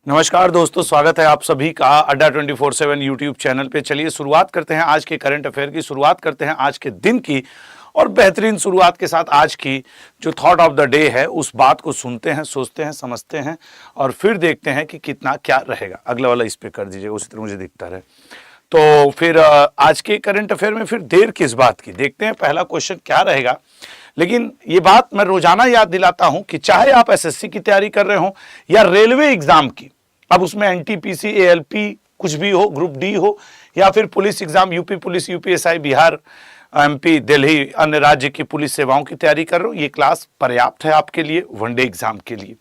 नमस्कार दोस्तों, स्वागत है आप सभी का अड्डा 24/7 यूट्यूब चैनल पे। चलिए शुरुआत करते हैं आज के करंट अफेयर की, शुरुआत करते हैं आज के दिन की और बेहतरीन शुरुआत के साथ आज की जो थॉट ऑफ द डे है उस बात को सुनते हैं, सोचते हैं, समझते हैं और फिर देखते हैं कि कितना क्या रहेगा। अगला वाला इस पे कर दीजिए, उसी तरह मुझे दिखता रहे। तो फिर आज के करंट अफेयर में फिर देर किस बात की, देखते हैं पहला क्वेश्चन क्या रहेगा। लेकिन ये बात मैं रोजाना याद दिलाता हूं कि चाहे आप एसएससी की तैयारी कर रहे हो या रेलवे एग्जाम की, अब उसमें एनटीपीसी, एएलपी कुछ भी हो, ग्रुप डी हो या फिर police exam, UP police, UPSI, Bihar, MP, Delhi, अन्य राज्य की पुलिस सेवाओं की तैयारी कर रहे हो, ये क्लास पर्याप्त है आपके लिए वनडे एग्जाम के लिए।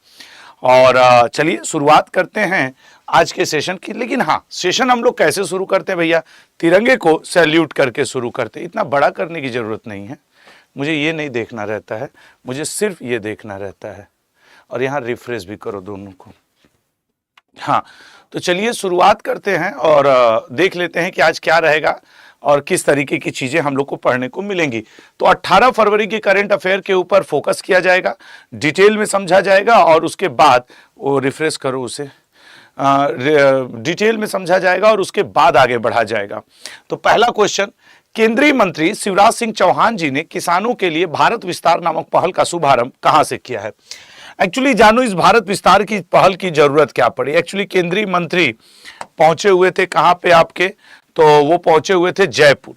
और चलिए शुरुआत करते हैं आज के सेशन की। लेकिन हाँ, सेशन हम लोग कैसे शुरू करते हैं भैया? तिरंगे को सैल्यूट करके शुरू करते हैं। इतना बड़ा करने की जरूरत नहीं है, मुझे ये नहीं देखना रहता है, मुझे सिर्फ ये देखना रहता है। और यहाँ रिफ्रेश भी करो दोनों को। हाँ, तो चलिए शुरुआत करते हैं और देख लेते हैं कि आज क्या रहेगा और किस तरीके की चीजें हम लोग को पढ़ने को मिलेंगी। तो 18 फरवरी के करंट अफेयर के ऊपर फोकस किया जाएगा, डिटेल में समझा जाएगा और उसके बाद वो रिफ्रेश करो उसे, डिटेल में समझा जाएगा और उसके बाद आगे बढ़ा जाएगा। तो पहला क्वेश्चन, केंद्रीय मंत्री शिवराज सिंह चौहान जी ने किसानों के लिए भारत विस्तार नामक पहल का शुभारंभ कहां से किया है? एक्चुअली जानो इस भारत विस्तार की पहल की जरूरत क्या पड़ी। एक्चुअली केंद्रीय मंत्री पहुंचे हुए थे कहां पे आपके, तो वो पहुंचे हुए थे जयपुर।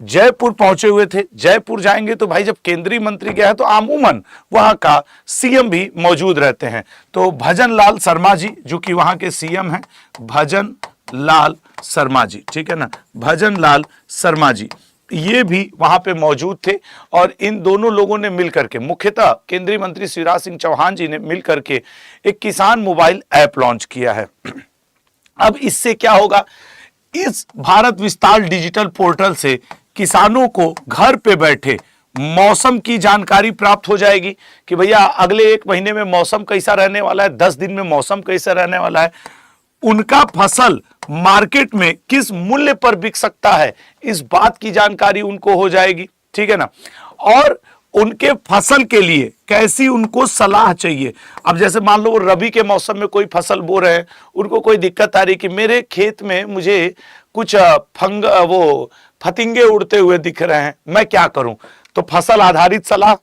जयपुर पहुंचे हुए थे। जयपुर जाएंगे तो भाई जब केंद्रीय मंत्री गया है तो आमूमन वहां का सीएम भी मौजूद रहते हैं। तो भजन लाल शर्मा जी जो कि वहां के सीएम हैं, भजन लाल शर्मा जी, ठीक है ना, भजन लाल शर्मा जी, ये भी वहां पे मौजूद थे। और इन दोनों लोगों ने मिलकर के, मुख्यतः केंद्रीय मंत्री शिवराज सिंह चौहान जी ने मिलकर के एक किसान मोबाइल ऐप लॉन्च किया है। अब इससे क्या होगा, इस भारत विस्तार डिजिटल पोर्टल से किसानों को घर पे बैठे मौसम की जानकारी प्राप्त हो जाएगी कि भैया अगले 1 महीने में मौसम कैसा रहने वाला है, 10 दिन में मौसम कैसा रहने वाला है, उनका फसल मार्केट में किस मूल्य पर बिक सकता है, इस बात की जानकारी उनको हो जाएगी, ठीक है ना। और उनके फसल के लिए कैसी उनको सलाह चाहिए। अब जैसे मान लो वो रबी के मौसम में कोई फसल बो रहे हैं, उनको कोई दिक्कत आ रही कि मेरे खेत में मुझे कुछ फतिंगे उड़ते हुए दिख रहे हैं, मैं क्या करूं? तो फसल आधारित सलाह,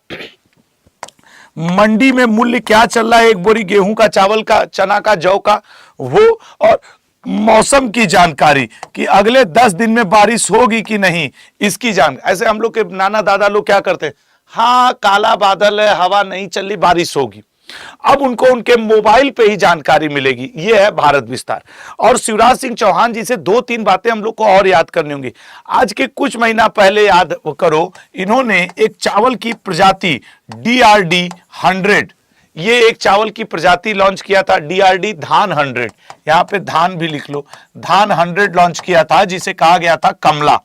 मंडी में मूल्य क्या चल रहा है एक बोरी गेहूं का, चावल का, चना का, जौ का, वो, और मौसम की जानकारी कि अगले 10 दिन में बारिश होगी कि नहीं, इसकी जानकारी। ऐसे हम लोग के नाना दादा लोग क्या करते हैं, हाँ काला बादल है, हवा नहीं चल रही, बारिश होगी। अब उनको उनके मोबाइल पे ही जानकारी मिलेगी। ये है भारत विस्तार। और शिवराज सिंह चौहान जी से 2-3 बातें हम लोग को और याद करनी होंगी। आज के कुछ महीना पहले याद करो, इन्होंने एक चावल की प्रजाति DRD 100, ये एक चावल की प्रजाति लॉन्च किया था, DRD धान 100, यहां पे धान भी लिख लो, धान 100 लॉन्च किया था जिसे कहा गया था कमला।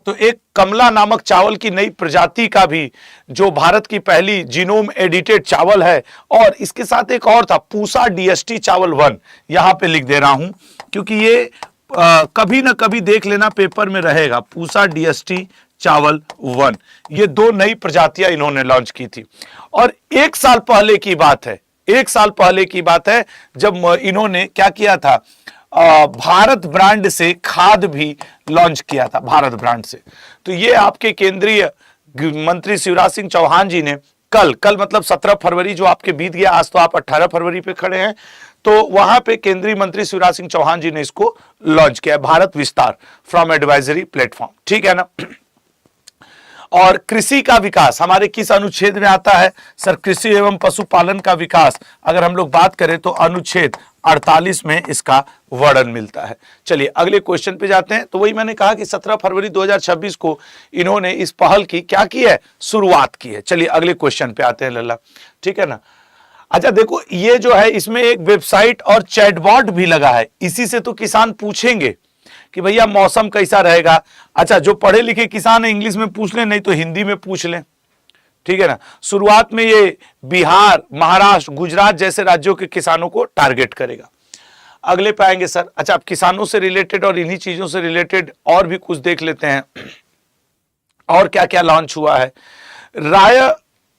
तो एक कमला नामक चावल की नई प्रजाति का भी, जो भारत की पहली जीनोम एडिटेड चावल है। और इसके साथ एक और था, पूसा DST चावल 1, यहां पे लिख दे रहा हूं क्योंकि ये कभी ना कभी देख लेना पेपर में रहेगा, पूसा DST चावल 1, ये 2 नई प्रजातियां इन्होंने लॉन्च की थी। और 1 साल पहले की बात है, 1 साल पहले की बात है जब इन्होंने क्या किया था, भारत ब्रांड से खाद भी लॉन्च किया था, भारत ब्रांड से। तो ये आपके केंद्रीय मंत्री शिवराज सिंह चौहान जी ने कल मतलब 17 फरवरी जो आपके बीत गया, आज तो आप 18 फरवरी पे खड़े हैं, तो वहां पे केंद्रीय मंत्री शिवराज सिंह चौहान जी ने इसको लॉन्च किया, भारत विस्तार फ्रॉम एडवाइजरी प्लेटफॉर्म, ठीक है ना। और कृषि का विकास हमारे किस अनुच्छेद में आता है सर? कृषि एवं पशुपालन का विकास अगर हम लोग बात करें तो अनुच्छेद 48 में इसका वर्णन मिलता है। चलिए अगले क्वेश्चन पे जाते हैं। तो वही मैंने कहा कि 17 फरवरी 2026 को इन्होंने इस पहल की क्या की है, शुरुआत की है। चलिए अगले क्वेश्चन पे आते हैं लल्ला, ठीक है ना। अच्छा देखो, ये जो है इसमें एक वेबसाइट और चैटबॉट भी लगा है, इसी से तो किसान पूछेंगे कि भैया मौसम कैसा रहेगा। अच्छा, जो पढ़े लिखे किसान है इंग्लिश में पूछ लें, नहीं तो हिंदी में पूछ लें, ठीक है ना। शुरुआत में ये बिहार, महाराष्ट्र, गुजरात जैसे राज्यों के किसानों को टारगेट करेगा। अगले पे आएंगे सर। अच्छा, अब किसानों से रिलेटेड और इन्हीं चीजों से रिलेटेड और भी कुछ देख लेते हैं, और क्या क्या लॉन्च हुआ है।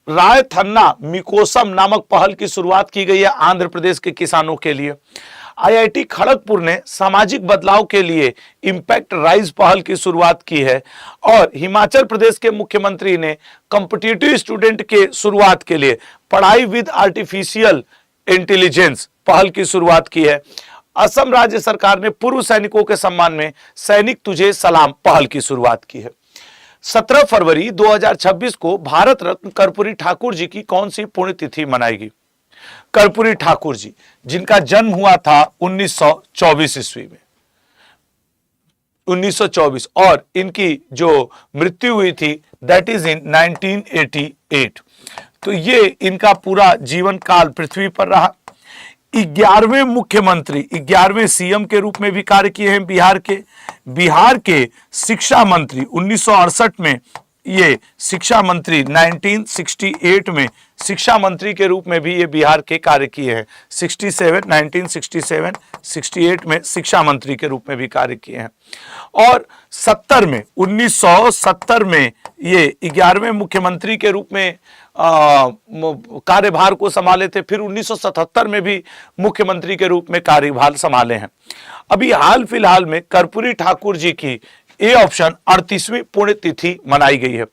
रायथन्ना मिकोसम नामक पहल की शुरुआत की गई है आंध्र प्रदेश के किसानों के लिए। आईआईटी खड़गपुर ने सामाजिक बदलाव के लिए इंपैक्ट राइज पहल की शुरुआत की है और हिमाचल प्रदेश के मुख्यमंत्री ने कॉम्पिटिटिव स्टूडेंट के शुरुआत के लिए पढ़ाई विद आर्टिफिशियल इंटेलिजेंस पहल की शुरुआत की है। असम राज्य सरकार ने पूर्व सैनिकों के सम्मान में सैनिक तुझे सलाम पहल की शुरुआत की है। 17 फरवरी 2026 को भारत रत्न कर्पूरी ठाकुर जी की कौन सी पुण्यतिथि मनाएगी? कर्पूरी ठाकुर जी जिनका जन्म हुआ था 1924 ईस्वी में, 1924, और इनकी जो मृत्यु हुई थी दैट इज इन 1988। तो ये इनका पूरा जीवन काल पृथ्वी पर रहा। 11वें मुख्यमंत्री, 11वें सीएम के रूप में भी कार्य किए हैं बिहार के शिक्षा मंत्री 1968 में, ये शिक्षा मंत्री 1968 में शिक्षा मंत्री के रूप में भी ये बिहार के कार्य किए हैं। 1967, 68 में शिक्षा मंत्री के रूप में भी कार्य किए हैं। और 1970 में ये 11वें मुख्यमंत्री के रूप में कार्यभार को संभाले थे। फिर 1977 में भी मुख्यमंत्री के रूप में कार्यभार संभाले हैं। अभी हाल फिलहाल में कर्पूरी ठाकुर जी की ए ऑप्शन 38वीं पुण्यतिथि मनाई गई है।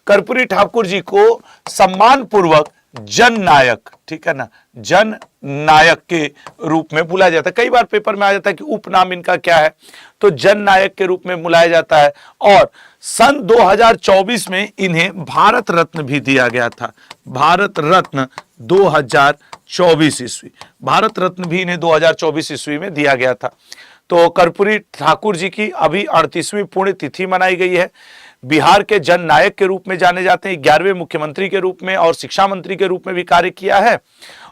कर्पूरी ठाकुर जी को सम्मान पूर्वक जन नायक, ठीक है ना, जन नायक के रूप में बुलाया जाता है। कई बार पेपर में आ जाता है कि उपनाम इनका क्या है, तो जन नायक के रूप में बुलाया जाता है। और सन 2024 में इन्हें भारत रत्न भी दिया गया था। भारत रत्न 2024 ईस्वी, भारत रत्न भी इन्हें 2024 ईस्वी में दिया गया था। तो कर्पूरी ठाकुर जी की अभी 38वीं पुण्यतिथि मनाई गई है। बिहार के जन नायक के रूप में जाने जाते हैं, 11वें मुख्यमंत्री के रूप में और शिक्षा मंत्री के रूप में भी कार्य किया है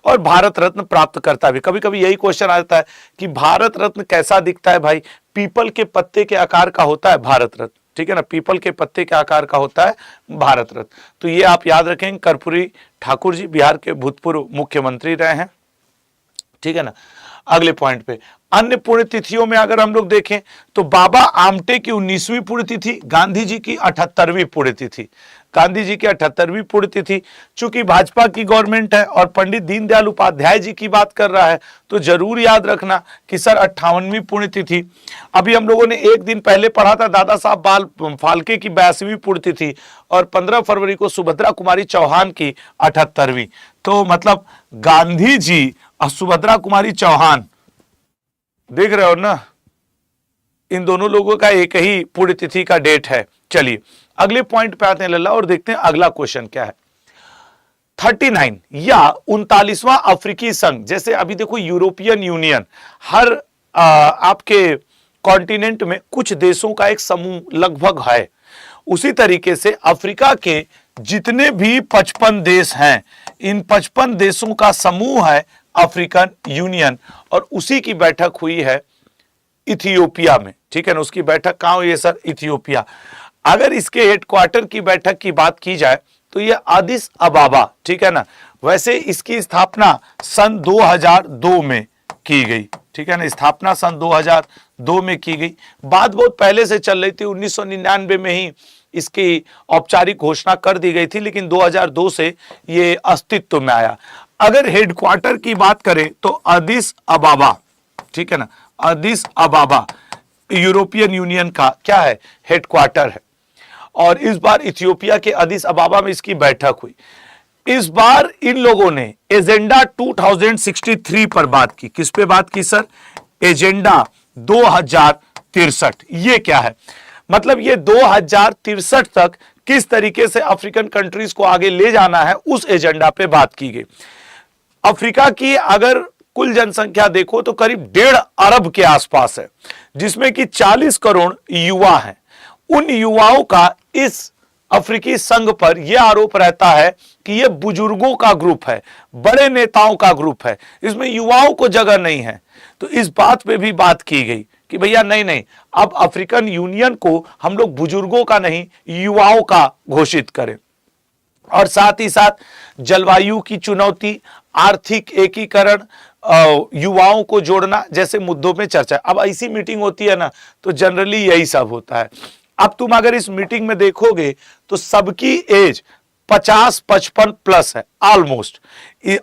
और भारत रत्न प्राप्त करता भी। कभी कभी यही क्वेश्चन आता है कि भारत रत्न कैसा दिखता है भाई? पीपल के पत्ते के आकार का होता है भारत रत्न, ठीक है ना, पीपल के पत्ते के आकार का होता है भारत रत्न। तो ये आप याद रखेंगे, कर्पूरी ठाकुर जी बिहार के भूतपूर्व मुख्यमंत्री रहे हैं, ठीक है ना। अगले पॉइंट पे अन्य पुण्यतिथियों में अगर हम लोग देखें तो बाबा आमटे की 19वीं पुण्यतिथि, गांधी जी की 78वीं पुण्यतिथि, गांधी जी की 78वीं पुण्यतिथि। चूंकि भाजपा की गवर्नमेंट है और पंडित दीनदयाल उपाध्याय जी की बात कर रहा है तो जरूर याद रखना कि सर 58वीं पुण्यतिथि। अभी हम लोगों ने एक दिन पहले पढ़ा था दादा साहब बाल फाल्के की 82वीं पुण्यतिथि और 15 फरवरी को सुभद्रा कुमारी चौहान की 78वीं। तो मतलब गांधी जी और सुभद्रा कुमारी चौहान, देख रहे हो ना, इन दोनों लोगों का एक ही पुण्यतिथि का डेट है। चलिए अगले पॉइंट पे आते हैं लल्ला और देखते हैं अगला क्वेश्चन क्या है। 39 या 39वां अफ्रीकी संघ, जैसे अभी देखो यूरोपियन यूनियन, हर आपके कॉन्टिनेंट में कुछ देशों का एक समूह लगभग है, उसी तरीके से अफ्रीका के जितने भी 55 देश हैं, इन 55 देशों का समूह है अफ्रीकन यूनियन और उसी की बैठक हुई है इथियोपिया में, ठीक है ना। उसकी बैठक कहां हुई है सर? इथियोपिया। अगर इसके हेडक्वार्टर की बैठक की बात की जाए तो ये अदिस अबाबा, ठीक है ना। वैसे इसकी स्थापना सन 2002 में की गई, ठीक है ना, स्थापना सन 2002 में की गई। बात बहुत पहले से चल रही थी, 1999 में ही इसकी औपचारिक घोषणा कर दी गई थी, लेकिन 2002 से ये अस्तित्व में आया। अगर हेडक्वार्टर की बात करें तो अदिस अबाबा, ठीक है ना, अदिस अबाबा यूरोपियन यूनियन का क्या है? हेडक्वार्टर है। और इस बार इथियोपिया के अदिस अबाबा में इसकी बैठक हुई। इस बार इन लोगों ने एजेंडा 2063 पर बात की। किस पे बात की सर? एजेंडा 2063। ये क्या है? मतलब ये 2063 तक किस तरीके से अफ्रीकन कंट्रीज को आगे ले जाना है, उस एजेंडा पे बात की गई। अफ्रीका की अगर कुल जनसंख्या देखो तो करीब 1.5 अरब के आसपास है, जिसमें कि 40 करोड़ युवा हैं। उन युवाओं का इस अफ्रीकी संघ पर यह आरोप रहता है कि यह बुजुर्गों का ग्रुप है, बड़े नेताओं का ग्रुप है, इसमें युवाओं को जगह नहीं है। तो इस बात पे भी बात की गई कि भैया नहीं, अब अफ्रीकन यूनियन को हम लोग बुजुर्गों का नहीं, युवाओं का घोषित करें। और साथ ही साथ जलवायु की चुनौती, आर्थिक एकीकरण, युवाओं को जोड़ना जैसे मुद्दों में चर्चा। अब ऐसी मीटिंग होती है ना तो जनरली यही सब होता है। अब तुम अगर इस मीटिंग में देखोगे तो सबकी एज 50-55 प्लस है ऑलमोस्ट,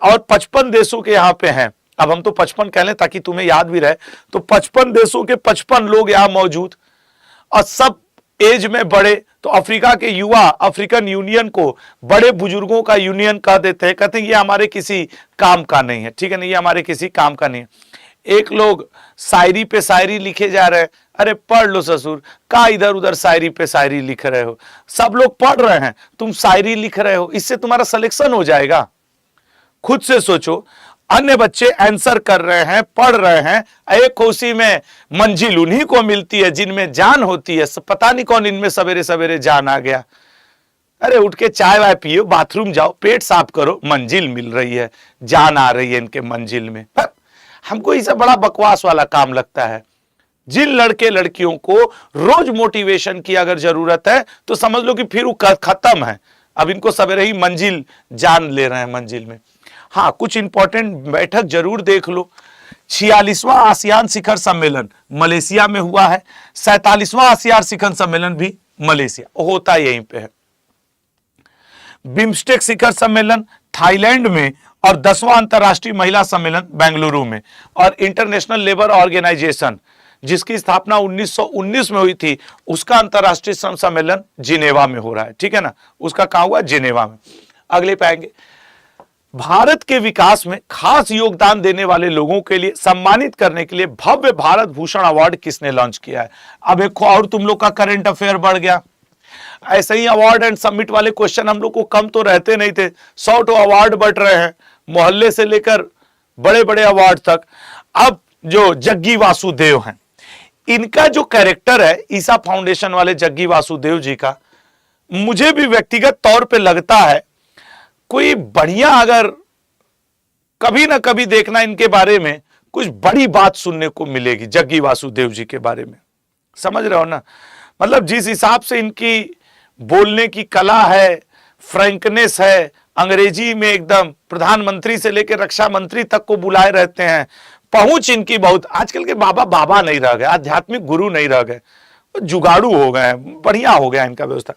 और 55 देशों के यहां पे हैं, अब हम तो 55 कह लें ताकि तुम्हें याद भी रहे, तो 55 देशों के 55 लोग यहां मौजूद, और सब एज में बड़े। तो अफ्रीका के युवा अफ्रीकन यूनियन को बड़े बुजुर्गों का यूनियन कह देते हैं, कहते हैं ये हमारे किसी काम का नहीं है, ठीक है ना, ये हमारे किसी काम का नहीं है। एक लोग शायरी पे शायरी लिखे जा रहे हैं, अरे पढ़ लो ससुर, का इधर उधर शायरी पे शायरी लिख रहे हो, सब लोग पढ़ रहे हैं, तुम शायरी लिख रहे हो, इससे तुम्हारा सिलेक्शन हो जाएगा? खुद से सोचो। अन्य बच्चे आंसर कर रहे हैं, पढ़ रहे हैं, एक कोसी में मंजिल उन्हीं को मिलती है जिनमें जान होती है, पता नहीं कौन इनमें सवेरे सवेरे जान आ गया। अरे उठ के चाय वाय पियो, बाथरूम जाओ, पेट साफ करो, मंजिल मिल रही है, जान आ रही है इनके मंजिल में। हमको इसे बड़ा बकवास वाला काम लगता है। जिन लड़के लड़कियों को रोज मोटिवेशन की अगर जरूरत है तो समझ लो कि फिर वो खत्म है, अब इनको सवेरे ही मंजिल जान ले रहे हैं मंजिल में। हाँ, कुछ इंपॉर्टेंट बैठक जरूर देख लो। 46वां आसियान शिखर सम्मेलन मलेशिया में हुआ है, 47वां आसियान शिखर सम्मेलन भी मलेशिया होता यहीं पे है। बिम्स्टेक शिखर सम्मेलन थाईलैंड में, और 10वां अंतर्राष्ट्रीय महिला सम्मेलन बेंगलुरु में, और इंटरनेशनल लेबर ऑर्गेनाइजेशन जिसकी स्थापना 1919 में हुई थी, उसका अंतर्राष्ट्रीय सम्मेलन जिनेवा में हो रहा है, ठीक है ना, उसका कहां हुआ? जिनेवा में। अगले पाएंगे, भारत के विकास में खास योगदान देने वाले लोगों के लिए सम्मानित करने के लिए भव्य भारत भूषण अवार्ड किसने लॉन्च किया है? अब एक और तुम लोग का करंट अफेयर बढ़ गया। ऐसे ही अवार्ड एंड सबमिट वाले क्वेश्चन हम लोग को कम तो रहते नहीं थे, 100 अवार्ड बट रहे हैं, मोहल्ले से लेकर बड़े बड़े अवार्ड तक। अब जो जग्गी वासुदेव हैं, इनका जो कैरेक्टर है ईसा फाउंडेशन वाले जग्गी वासुदेव जी का, मुझे भी व्यक्तिगत तौर पे लगता है कोई बढ़िया, अगर कभी ना कभी देखना इनके बारे में कुछ बड़ी बात सुनने को मिलेगी जग्गी वासुदेव जी के बारे में। समझ रहे हो ना, मतलब जिस हिसाब से इनकी बोलने की कला है, फ्रैंकनेस है, अंग्रेजी में एकदम प्रधानमंत्री से लेकर रक्षा मंत्री तक को बुलाए रहते हैं, पहुंच इनकी बहुत। आजकल के बाबा बाबा नहीं रह गए, आध्यात्मिक गुरु नहीं रह गए, जुगाड़ू हो गए, बढ़िया हो गया इनका व्यवस्था।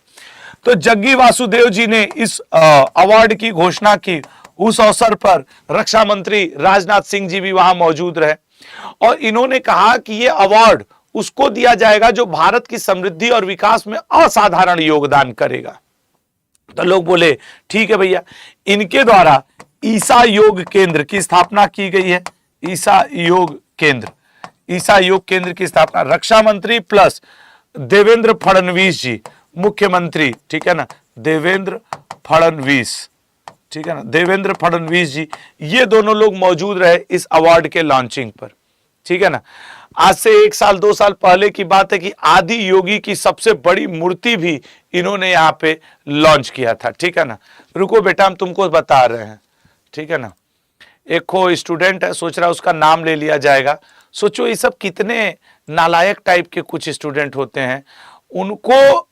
तो जग्गी वासुदेव जी ने इस अवार्ड की घोषणा की, उस अवसर पर रक्षा मंत्री राजनाथ सिंह जी भी वहां मौजूद रहे, और इन्होंने कहा कि यह अवार्ड उसको दिया जाएगा जो भारत की समृद्धि और विकास में असाधारण योगदान करेगा। तो लोग बोले ठीक है भैया, इनके द्वारा ईसा योग केंद्र की स्थापना की गई है। ईसा योग केंद्र की स्थापना रक्षा मंत्री प्लस देवेंद्र फडणवीस जी मुख्यमंत्री, ठीक है ना, देवेंद्र फडणवीस, ठीक है ना, देवेंद्र फडणवीस जी, ये दोनों लोग मौजूद रहे इस अवार्ड के लॉन्चिंग पर, ठीक है ना। आज से 1 साल 2 साल पहले की बात है कि आदि योगी की सबसे बड़ी मूर्ति भी इन्होंने यहां पे लॉन्च किया था, ठीक है ना। रुको बेटा, हम तुमको बता रहे हैं, ठीक है ना। एक को स्टूडेंट है, सोच रहा है उसका नाम ले लिया जाएगा। सोचो ये सब कितने नालायक टाइप के कुछ स्टूडेंट होते हैं, उनको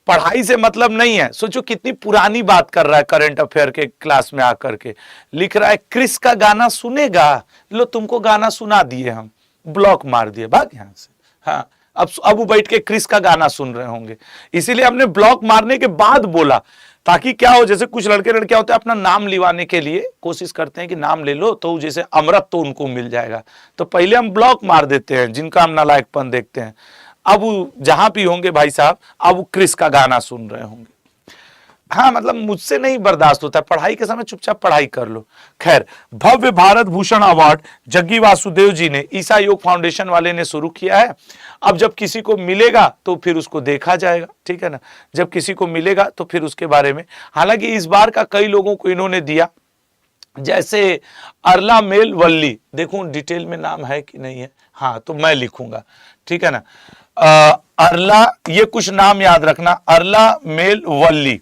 पढ़ाई से मतलब नहीं है। सोचो कितनी पुरानी बात कर रहा है, करंट अफेयर के क्लास में आकर के लिख रहा है क्रिस का गाना सुनेगा। लो तुमको गाना सुना दिए, हम ब्लॉक मार दिए, भाग यहां से। हाँ, अब वो बैठ के क्रिस का गाना सुन रहे होंगे, इसीलिए हमने ब्लॉक मारने के बाद बोला, ताकि क्या हो, जैसे कुछ लड़के लड़कियां होते हैं अपना नाम लिवाने के लिए कोशिश करते हैं कि नाम ले लो तो जैसे अमृत तो उनको मिल जाएगा, तो पहले हम ब्लॉक मार देते हैं जिनका हम नालायकपन देखते हैं। अब वो जहां भी होंगे भाई साहब, अब वो क्रिस का गाना सुन रहे होंगे। हाँ, मतलब मुझसे नहीं बर्दाश्त होता, पढ़ाई के समय चुपचाप पढ़ाई कर लो। खैर, भव्य भारत भूषण अवार्ड जग्गी वासुदेव जी ने ईसा योग फाउंडेशन वाले ने शुरू किया है। अब जब किसी को मिलेगा तो फिर उसको देखा जाएगा, ठीक है ना, जब किसी को मिलेगा तो फिर उसके बारे में। हालांकि इस बार का कई लोगों को इन्होंने दिया, जैसे अरला मेल वल्ली, देखूं डिटेल में नाम है कि नहीं है, हाँ तो मैं लिखूंगा, ठीक है ना। अरला, ये कुछ नाम याद रखना, अरला मेल वल्ली,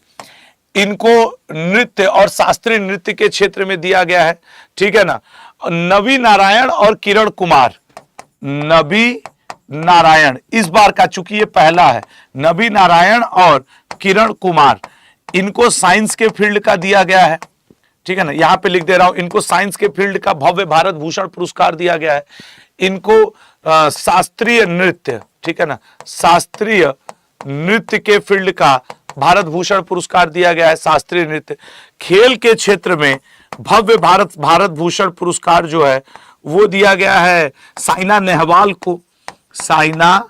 इनको नृत्य और शास्त्रीय नृत्य के क्षेत्र में दिया गया है, ठीक है ना। नबी नारायण और किरण कुमार, नबी नारायण इस बार का, चूंकि ये पहला है, नबी नारायण और किरण कुमार, इनको साइंस के फील्ड का दिया गया है, ठीक है ना। यहां पे लिख दे रहा हूं, इनको साइंस के फील्ड का भव्य भारत भूषण पुरस्कार दिया गया है। इनको शास्त्रीय नृत्य, ठीक है ना, शास्त्रीय नृत्य के फील्ड का भारत भूषण पुरस्कार दिया गया है, शास्त्रीय नृत्य। खेल के क्षेत्र में भव्य भारत भूषण पुरस्कार जो है वो दिया गया है साइना नेहवाल को, साइना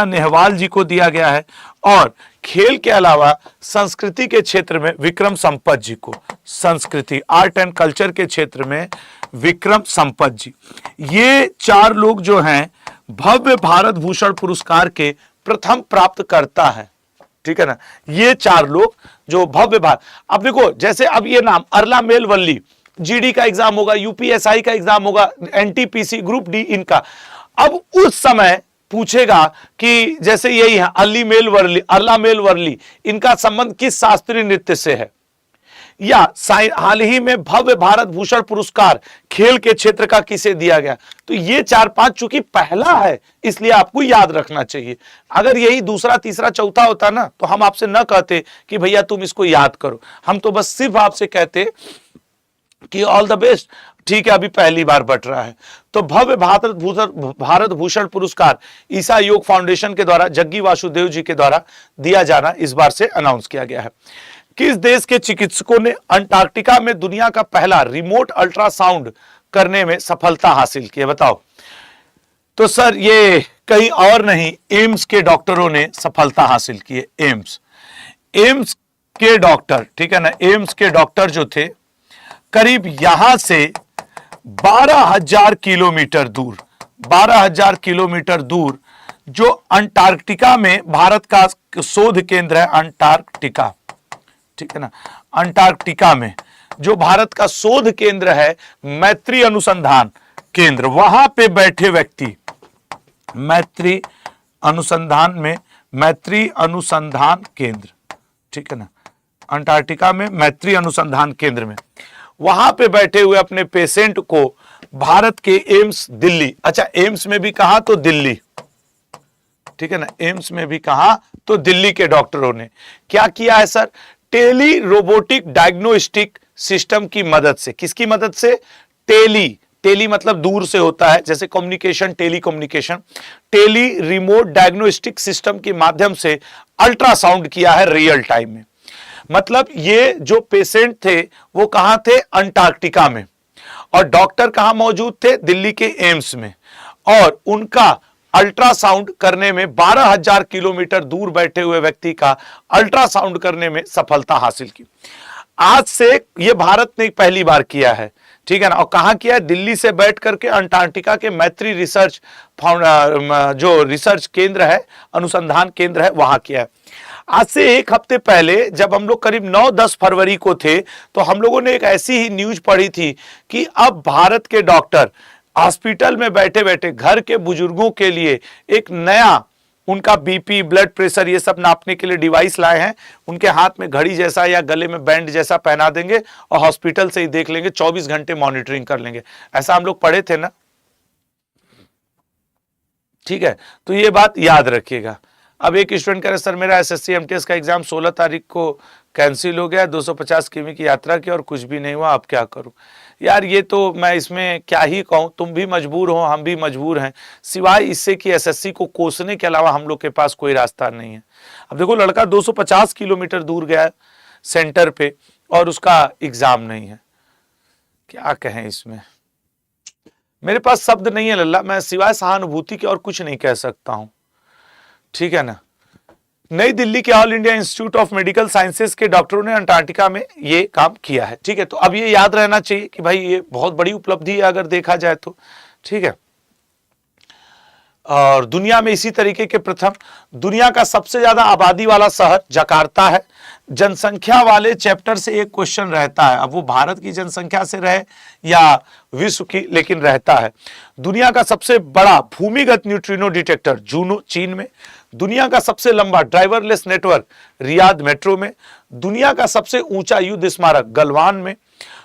नेहवाल जी को दिया गया है। और खेल के अलावा संस्कृति के क्षेत्र में विक्रम संपत जी को, संस्कृति आर्ट एंड कल्चर के क्षेत्र में विक्रम संपत जी, ये 4 लोग जो हैं भव्य भारत भूषण पुरस्कार के प्रथम प्राप्तकर्ता है। ठीक है ना, ये 4 लोग जो भव्य भारत। अब देखो जैसे अब ये नाम अरला मेल वल्ली, जीडी का एग्जाम होगा, यूपीएसआई का एग्जाम होगा, एनटीपीसी ग्रुप डी इनका, अब उस समय पूछेगा कि जैसे यही है अरला मेल वर्ली, इनका संबंध किस शास्त्रीय नृत्य से है, या हाल ही में भव्य भारत भूषण पुरस्कार खेल के क्षेत्र का किसे दिया गया। तो ये 4-5 चूंकि पहला है इसलिए आपको याद रखना चाहिए। अगर यही दूसरा तीसरा चौथा होता ना तो हम आपसे न कहते कि भैया तुम इसको याद करो, हम तो बस सिर्फ आपसे कहते कि ऑल द बेस्ट। ठीक है, अभी पहली बार बट रहा है। तो भव्य भारत भूषण पुरस्कार ईसा योग फाउंडेशन के द्वारा जग्गी वासुदेव जी के द्वारा दिया जाना इस बार से अनाउंस किया गया है। किस देश के चिकित्सकों ने अंटार्कटिका में दुनिया का पहला रिमोट अल्ट्रासाउंड करने में सफलता हासिल की है, बताओ। तो सर ये कहीं और नहीं, एम्स के डॉक्टरों ने सफलता हासिल की है। एम्स के डॉक्टर, ठीक है ना, एम्स के डॉक्टर जो थे करीब यहां से 12,000 किलोमीटर दूर, 12,000 किलोमीटर दूर जो अंटार्कटिका में भारत का शोध केंद्र है, अंटार्कटिका, ठीक है ना, अंटार्कटिका में जो भारत का शोध केंद्र है, मैत्री अनुसंधान केंद्र, वहां पे बैठे व्यक्ति, मैत्री अनुसंधान केंद्र, ठीक है ना, अंटार्कटिका में मैत्री अनुसंधान केंद्र में, वहां पे बैठे हुए अपने पेशेंट को भारत के एम्स दिल्ली, अच्छा एम्स में भी कहा तो दिल्ली, ठीक है ना, एम्स में भी कहा तो दिल्ली के डॉक्टरों ने क्या किया है sir, telerobotic diagnostic system की मदद से, किसकी मदद से, टेली मतलब दूर से होता है, जैसे communication, telecommunication, tele remote diagnostic system के माध्यम से अल्ट्रासाउंड किया है रियल टाइम में। मतलब ये जो पेशेंट थे वो कहां थे, अंटार्कटिका में, और डॉक्टर कहां मौजूद थे, दिल्ली के एम्स में, और उनका अल्ट्रासाउंड करने में 12,000 किलोमीटर दूर बैठे हुए व्यक्ति का अल्ट्रासाउंड करने में सफलता हासिल की। आज से ये भारत ने पहली बार किया है, ठीक है ना, और कहां किया है, दिल्ली से बैठ करके अंटार्कटिका के मैत्री रिसर्च जो रिसर्च केंद्र है, अनुसंधान केंद्र है, वहां किया है। आज से 1 हफ्ते पहले जब हम लोग करीब 9-10 फरवरी को थे तो हम लोगों ने एक ऐसी ही न्यूज पढ़ी थी कि अब भारत के डॉक्टर हॉस्पिटल में बैठे बैठे घर के बुजुर्गों के लिए एक नया उनका बीपी, ब्लड प्रेशर, ये सब नापने के लिए डिवाइस लाए हैं। उनके हाथ में घड़ी जैसा या गले में बैंड जैसा पहना देंगे और हॉस्पिटल से ही देख लेंगे, 24 घंटे मॉनिटरिंग कर लेंगे। ऐसा हम लोग पढ़े थे ना, ठीक है, तो ये बात याद रखिएगा। अब एक स्टूडेंट कह रहे सर मेरा एसएससी एमटीएस का एग्जाम 16 तारीख को कैंसिल हो गया, 250 किमी की यात्रा की और कुछ भी नहीं हुआ, अब क्या करूं। यार ये तो मैं इसमें क्या ही कहूं, तुम भी मजबूर हो, हम भी मजबूर हैं, सिवाय इससे कि एसएससी को कोसने के अलावा हम लोग के पास कोई रास्ता नहीं है। अब देखो लड़का 250 किलोमीटर दूर गया सेंटर पे और उसका एग्जाम नहीं है, क्या कहें इसमें, मेरे पास शब्द नहीं है लल्ला, मैं सिवाय सहानुभूति के और कुछ नहीं कह सकता हूं, ठीक है ना। नई दिल्ली के all India institute of medical sciences के डॉक्टरों ने अंटार्कटिका में ये काम किया है, ठीक है। तो अब ये याद रहना चाहिए कि भाई ये बहुत बड़ी उपलब्धि है अगर देखा जाए तो, ठीक है। और दुनिया में इसी तरीके के प्रथम, दुनिया का सबसे ज्यादा आबादी वाला शहर जकार्ता है। जनसंख्या वाले चैप्टर से एक क्वेश्चन रहता है, अब वो भारत की जनसंख्या से रहे या विश्व की, लेकिन रहता है। दुनिया का सबसे बड़ा भूमिगत न्यूट्रिनो डिटेक्टर जूनो चीन में, दुनिया का सबसे लंबा ड्राइवरलेस नेटवर्क रियाद मेट्रो में, दुनिया का सबसे ऊंचा युद्ध स्मारक गलवान में,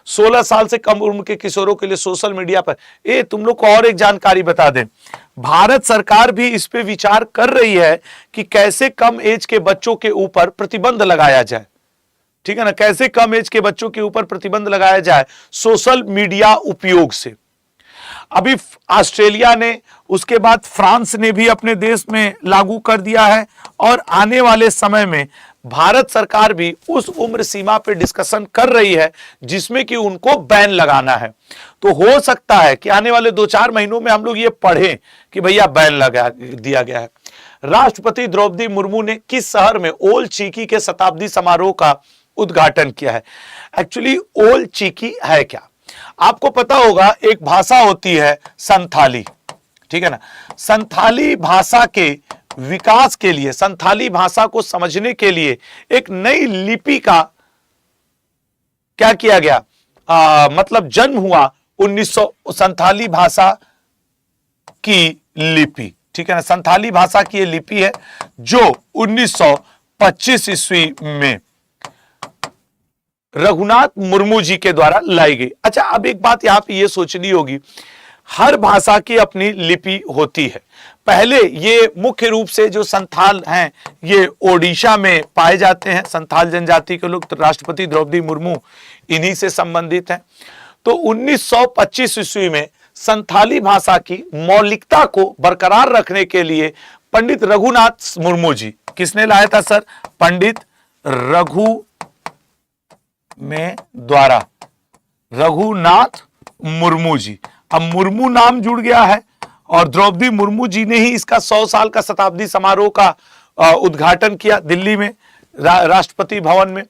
16 साल से कम उम्र के किशोरों के लिए सोशल मीडिया पर, तुम लोग को और एक जानकारी बता दें, भारत सरकार भी इस पे विचार कर रही है कि कैसे कम एज के बच्चों के ऊपर प्रतिबंध लगाया जाए, ठीक है ना, कैसे कम एज के बच्चों के ऊपर प्रतिबंध लगाया जाए सोशल मीडिया उपयोग से। अभी ऑस्ट्रेलिया ने, उसके बाद फ्रांस ने भी अपने देश में लागू कर दिया है, और आने वाले समय में भारत सरकार भी उस उम्र सीमा पे डिस्कशन कर रही है जिसमें कि उनको बैन लगाना है। तो हो सकता है कि आने वाले 2-4 महीनों में हम लोग ये पढ़ें कि भैया बैन लगा दिया गया है। राष्ट्रपति द्रौपदी मुर्मू ने किस शहर में ओल चिकी के शताब्दी समारोह का उद्घाटन किया है? एक्चुअली ओल चिकी है क्या? आपको पता होगा एक भाषा होती है संथाली, ठीक है ना। संथाली भाषा के विकास के लिए, संथाली भाषा को समझने के लिए एक नई लिपि का क्या किया गया, मतलब जन्म हुआ 1900 संथाली भाषा की लिपि, ठीक है ना। संथाली भाषा की ये लिपि है जो 1925 ईस्वी में रघुनाथ मुर्मू जी के द्वारा लाई गई। अच्छा, अब एक बात यहां पे ये सोचनी होगी, हर भाषा की अपनी लिपि होती है। पहले ये मुख्य रूप से जो संथाल हैं ये ओडिशा में पाए जाते हैं, संथाल जनजाति के लोग, तो राष्ट्रपति द्रौपदी मुर्मू इन्हीं से संबंधित हैं। तो 1925 ईस्वी में संथाली भाषा की मौलिकता को बरकरार रखने के लिए पंडित रघुनाथ मुर्मू जी, किसने लाया था सर? पंडित रघुनाथ मुर्मू जी। अब मुर्मू नाम जुड़ गया है और द्रौपदी मुर्मू जी ने ही इसका 100 साल का शताब्दी समारोह का उद्घाटन किया दिल्ली में राष्ट्रपति भवन में।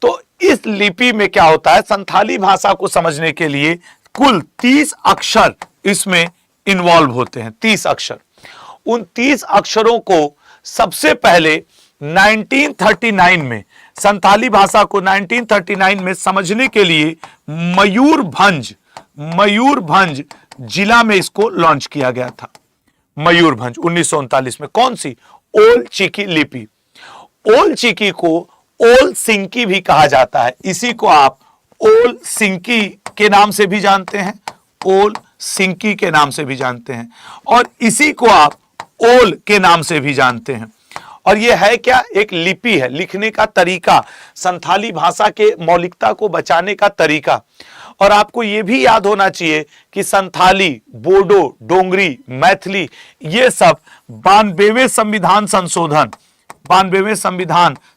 तो इस लिपि में क्या होता है, संथाली भाषा को समझने के लिए कुल 30 अक्षर इसमें इन्वॉल्व होते हैं, 30 अक्षर। उन 30 अक्षरों को सबसे पहले 1939 में, संथाली भाषा को 1939 में समझने के लिए मयूरभंज जिला में इसको लॉन्च किया गया था। मयूरभंज 1939 में। कौन सी? ओल चिकी लिपि। ओल चिकी को ओल सिंकी भी कहा जाता है। इसी को आप ओल सिंकी के नाम से भी जानते हैं, ओल सिंकी के नाम से भी जानते हैं, और इसी को आप ओल के नाम से भी जानते हैं। और यह है क्या? एक लिपि है, लिखने का तरीका, संथाली भाषा के मौलिकता को बचाने का तरीका। और आपको यह भी याद होना चाहिए कि संथाली, बोडो, डोंगरी, मैथिली, ये सब 92वें संविधान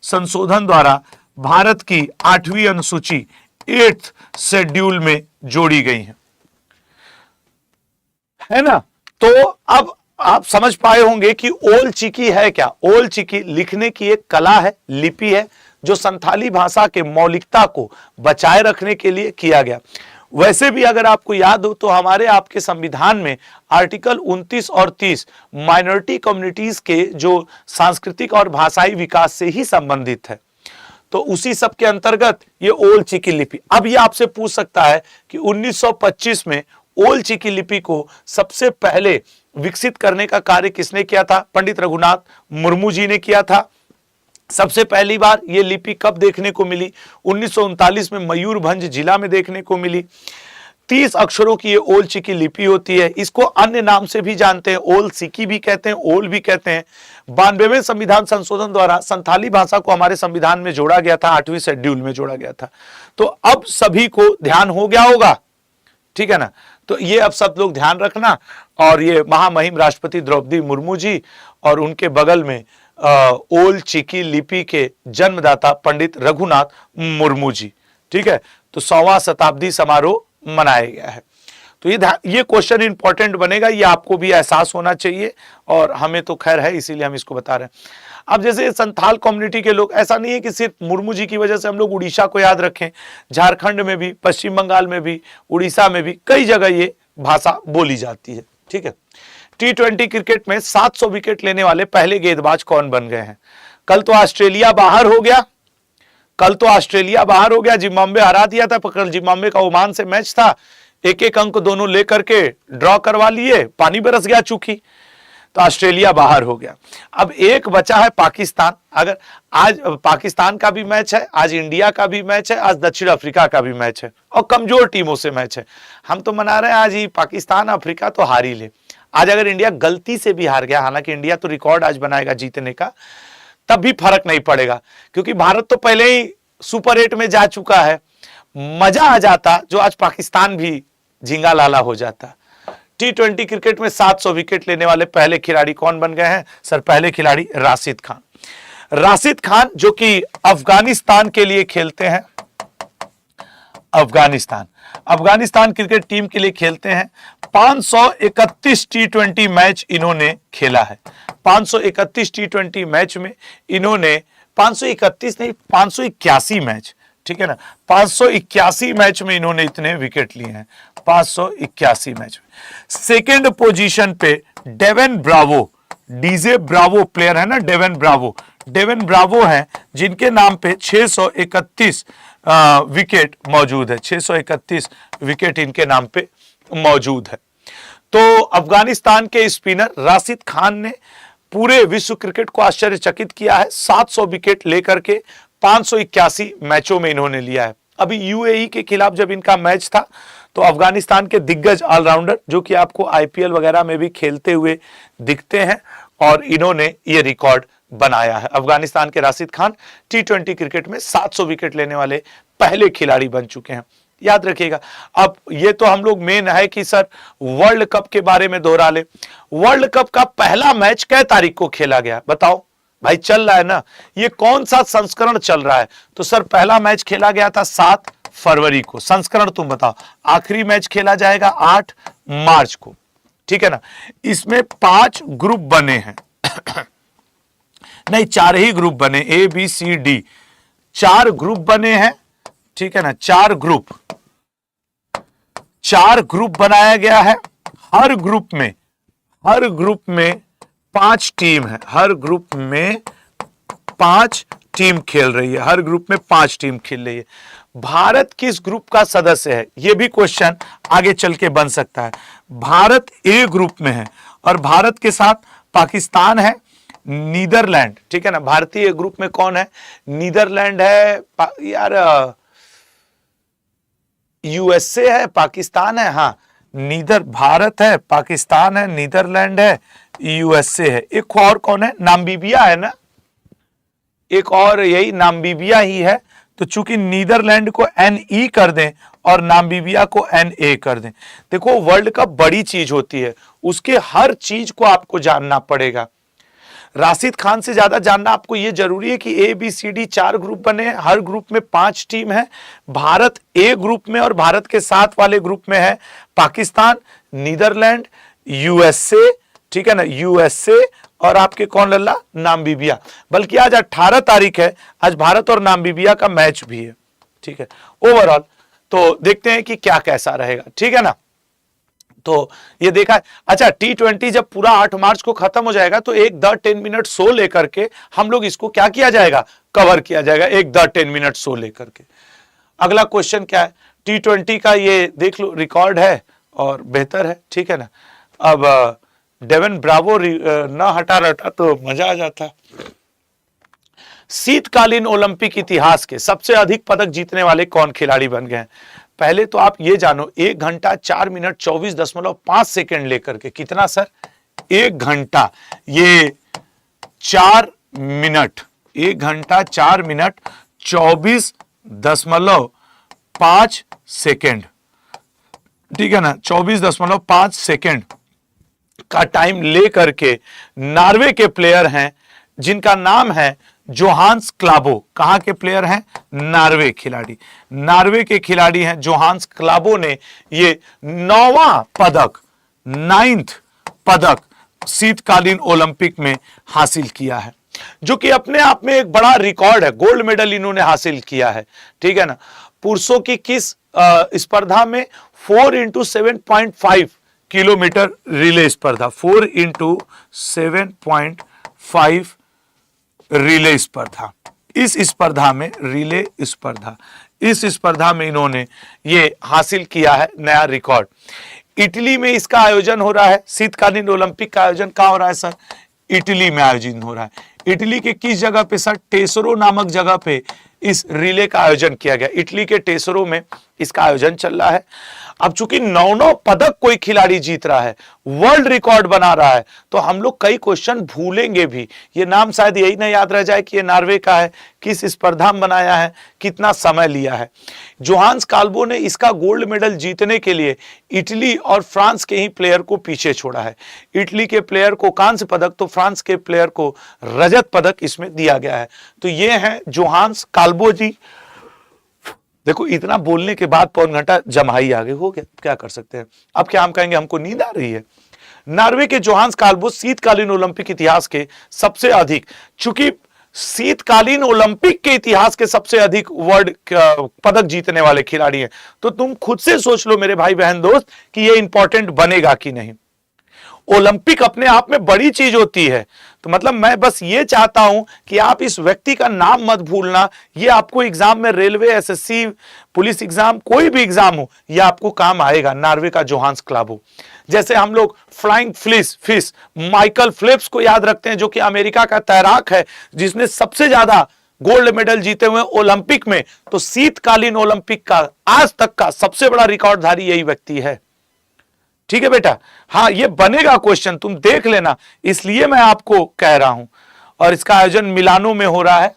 संशोधन द्वारा भारत की 8वीं अनुसूची 8th शेड्यूल में जोड़ी गई है ना। तो अब आप समझ पाए होंगे कि ओल चिकी है क्या। ओल चिकी लिखने की एक कला है, लिपि है, जो संथाली भाषा के मौलिकता को बचाए रखने के लिए किया गया। वैसे भी अगर आपको याद हो तो हमारे आपके संविधान में आर्टिकल 29 और 30 माइनॉरिटी कम्युनिटीज के जो सांस्कृतिक और भाषाई विकास से ही संबंधित है। तो उसी सब के अंतर्गत ये ओल चिकी लिपि। अब ये आपसे पूछ सकता है कि 1925 में ओल चिकी लिपि को सबसे पहले विकसित करने का कार्य किसने किया था? पंडित रघुनाथ मुर्मू जी ने किया था। सबसे पहली बार ये लिपि कब देखने को मिली? 1939 में मयूरभंज जिला में देखने को मिली। 30 अक्षरों की ये ओल चिकी लिपि होती है। इसको अन्य नाम से भी जानते हैं, ओल सिकी भी कहते हैं, ओल भी कहते हैं। 92वें संविधान संशोधन द्वारा संथाली भाषा को हमारे संविधान में जोड़ा गया था, 8वीं शेड्यूल में जोड़ा गया था। तो अब सभी को ध्यान हो गया होगा, ठीक है ना। तो ये अब सब लोग ध्यान रखना। और ये महामहिम राष्ट्रपति द्रौपदी मुर्मू जी और उनके बगल में ओल चिकी लिपि के जन्मदाता पंडित रघुनाथ मुर्मू जी, ठीक है। तो 100वां शताब्दी समारोह मनाया गया है। तो ये क्वेश्चन इंपॉर्टेंट बनेगा, ये आपको भी एहसास होना चाहिए और हमें तो खैर है, इसीलिए हम इसको बता रहे हैं। अब जैसे संथाल कम्युनिटी के लोग, ऐसा नहीं है कि सिर्फ मुर्मू जी की वजह से हम लोग उड़ीसा को याद रखें, झारखंड में भी, पश्चिम बंगाल में भी, उड़ीसा में भी कई जगह ये भाषा बोली जाती है, ठीक है। T20 क्रिकेट में 700 विकेट लेने वाले पहले गेंदबाज कौन बन गए हैं? कल तो ऑस्ट्रेलिया बाहर हो गया, जिम्बाब्वे हरा दिया था। कल जिम्बाब्वे का ओमान से मैच था, एक एक अंक दोनों लेकर के ड्रॉ करवा लिए, पानी बरस गया चूंकि, तो ऑस्ट्रेलिया बाहर हो गया। अब एक बचा है पाकिस्तान। अगर आज पाकिस्तान का भी मैच है, आज इंडिया का भी मैच है, आज दक्षिण अफ्रीका का भी मैच है और कमजोर टीमों से मैच है। हम तो मना रहे हैं आज ही पाकिस्तान अफ्रीका तो हार ही ले। आज अगर इंडिया गलती से भी हार गया, हालांकि इंडिया तो रिकॉर्ड आज बनाएगा जीतने का, तब भी फर्क नहीं पड़ेगा, क्योंकि भारत तो पहले ही सुपर 8 में जा चुका है। मजा आ जाता जो आज पाकिस्तान भी झिंगा लाला हो जाता। T20 क्रिकेट में 700 विकेट लेने वाले पहले खिलाड़ी कौन बन गए हैं? सर, पहले खिलाड़ी राशिद खान। राशिद खान जो कि अफगानिस्तान के लिए खेलते हैं, अफगानिस्तान क्रिकेट टीम के लिए खेलते हैं। 531 टी20 मैच इन्होंने खेला है। 531 टी20 मैच में इन्होंने 531 नहीं 581 मैच, ठीक है ना, 581 मैच में इन्होंने इतने विकेट लिए हैं, 581 मैच में। सेकेंड पोजीशन पे Dwayne Bravo, DJ Bravo player है ना, डेवन ब्रावो हैं जिनके नाम पे 631 विकेट मौजूद है, 631 विकेट इनके नाम पे मौजूद है। तो अफगानिस्तान के स्पिनर राशिद खान ने पूरे विश्व क्रिकेट को आश्चर्यचकित किया है। 700 विकेट लेकर के 581 मैचों में इन्होंने लिया है। अभी यूएई के खिलाफ जब इनका मैच था तो अफगानिस्तान के दिग्गज ऑलराउंडर जो कि आपको आईपीएल वगैरह में भी खेलते हुए दिखते हैं और इन्होंने ये रिकॉर्ड बनाया है। अफगानिस्तान के राशिद खान टी20 क्रिकेट में 700 विकेट लेने वाले पहले खिलाड़ी बन चुके हैं। याद रखिएगा। अब ये तो हम लोग मेन है कि सर वर्ल्ड कप के बारे में दोहरा ले। वर्ल्ड कप का पहला मैच कै तारीख को खेला गया बताओ भाई, चल रहा है ना, ये कौन सा संस्करण चल रहा है? तो सर पहला मैच खेला गया था 7 फरवरी को। संस्करण तुम बताओ। आखिरी मैच खेला जाएगा 8 मार्च को, ठीक है ना। इसमें 5 ग्रुप बने हैं नहीं 4 ही ग्रुप बने, A B C D 4 group बने हैं, ठीक है ना। 4 ग्रुप बनाया गया है। हर ग्रुप में 5 टीम है, हर ग्रुप में 5 टीम खेल रही है, हर ग्रुप में 5 टीम खेल रही है। भारत किस ग्रुप का सदस्य है, यह भी क्वेश्चन आगे चल के बन सकता है। भारत ए ग्रुप में है और भारत के साथ पाकिस्तान है, नीदरलैंड, ठीक है ना। भारतीय ग्रुप में कौन है? नीदरलैंड है, यार यूएसए है, पाकिस्तान है, हाँ भारत है, पाकिस्तान है, नीदरलैंड है, यूएसए है। एक और कौन है? नामीबिया है ना, एक और यही नामीबिया ही है। तो चूंकि नीदरलैंड को NE कर दें और नामीबिया को NA कर दें। देखो वर्ल्ड कप बड़ी चीज होती है, उसके हर चीज को आपको जानना पड़ेगा। राशिद खान से ज्यादा जानना आपको यह जरूरी है कि ABCD 4 ग्रुप बने हैं, हर ग्रुप में 5 टीम है। भारत ए ग्रुप में और भारत के साथ वाले ग्रुप में है पाकिस्तान, नीदरलैंड, यूएसए, ठीक है ना, यूएसए और आपके कौन लल्ला? नामीबिया। बल्कि आज 18 तारीख है, आज भारत और नामीबिया का मैच भी है, ठीक है। ओवरऑल तो देखते हैं कि क्या कैसा रहेगा, ठीक है ना। तो ये देखा है। अच्छा T20 जब पूरा 8 मार्च को खत्म हो जाएगा तो एक 10 मिनट शो लेकर के हम लोग इसको क्या किया जाएगा? कवर किया जाएगा, एक 10 मिनट शो लेकर के। अगला क्वेश्चन क्या है? T20 का ये देख लो रिकॉर्ड है और बेहतर है, ठीक है ना। अब डेवन ब्रावो ना हटा रहता तो मजा आ जाता। शीतकालीन ओलंपिक इतिहास के सबसे अधिक पदक जीतने वाले कौन खिलाड़ी बन गए हैं? पहले तो आप ये जानो 1 घंटा 4 मिनट 24.5 सेकेंड लेकर के कितना सर? 1 घंटा ये 4 मिनट, 1 घंटा 4 मिनट 24.5 सेकेंड, ठीक है ना, 24.5 सेकेंड का टाइम लेकर के नॉर्वे के प्लेयर हैं जिनका नाम है जोहान्स क्लाबो। कहां के प्लेयर हैं? नॉर्वे खिलाड़ी, नॉर्वे के खिलाड़ी हैं जोहान्स क्लाबो ने ये 9वां पदक शीतकालीन ओलंपिक में हासिल किया है, जो कि अपने आप में एक बड़ा रिकॉर्ड है। गोल्ड मेडल इन्होंने हासिल किया है, ठीक है ना। पुरुषों की किस स्पर्धा में? 4x7.5 किलोमीटर रिले स्पर्धा, 4x7.5 रिले स्पर्धा। इस स्पर्धा में इस स्पर्धा में इन्होंने ये हासिल किया है नया रिकॉर्ड। इटली में इसका आयोजन हो रहा है। शीतकालीन ओलंपिक का आयोजन कहां हो रहा है सर? इटली में आयोजन हो रहा है। इटली के किस जगह पे सर? टेसरो नामक जगह पे इस रिले का आयोजन किया गया। इटली के टेसरो में इसका आयोजन चल रहा है। अब चूंकि 9 पदक कोई खिलाड़ी जीत रहा है, वर्ल्ड रिकॉर्ड बना रहा है, तो हम लोग कई क्वेश्चन भूलेंगे भी। ये नाम शायद यही ना याद रह जाए कि ये नॉर्वे का है, किस स्पर्धा में बनाया है, कितना समय लिया है। जोहान्स क्लाबो ने इसका गोल्ड मेडल जीतने के लिए इटली और फ्रांस के ही प्लेयर को पीछे छोड़ा है। इटली के प्लेयर को कांस्य पदक तो फ्रांस के प्लेयर को रजत रजत पदक इसमें दिया गया है। तो ये हैं जोहान्स काल्बो जी। देखो इतना बोलने के बाद पौन घंटा जमाई आ गई, हो गया, क्या कर सकते हैं। अब क्या हम कहेंगे हमको नींद आ रही है। नॉर्वे के जोहान्स काल्बो शीतकालीन ओलंपिक इतिहास के सबसे अधिक, चूंकि शीतकालीन ओलंपिक के इतिहास के सबसे अधिक वर्ल्ड पदक जीतने वाले खिलाड़ी हैं, तो तुम खुद से सोच लो मेरे भाई बहन दोस्त कि ये इंपॉर्टेंट बनेगा कि नहीं। ओलंपिक अपने आप में बड़ी चीज होती है। तो मतलब मैं बस ये चाहता हूं कि आप इस व्यक्ति का नाम मत भूलना। ये आपको एग्जाम में, रेलवे, एसएससी, पुलिस एग्जाम, कोई भी एग्जाम हो, ये आपको काम आएगा। नॉर्वे का जोहान्स काल्बो। जैसे हम लोग फ्लाइंग फिश माइकल फेल्प्स को याद रखते हैं, जो कि अमेरिका का तैराक है जिसने सबसे ज्यादा गोल्ड मेडल जीते हुए ओलंपिक में। तो शीतकालीन ओलंपिक का आज तक का सबसे बड़ा रिकॉर्डधारी यही व्यक्ति है। ठीक है बेटा, हाँ ये बनेगा क्वेश्चन, तुम देख लेना, इसलिए मैं आपको कह रहा हूं। और इसका आयोजन मिलानो में हो रहा है,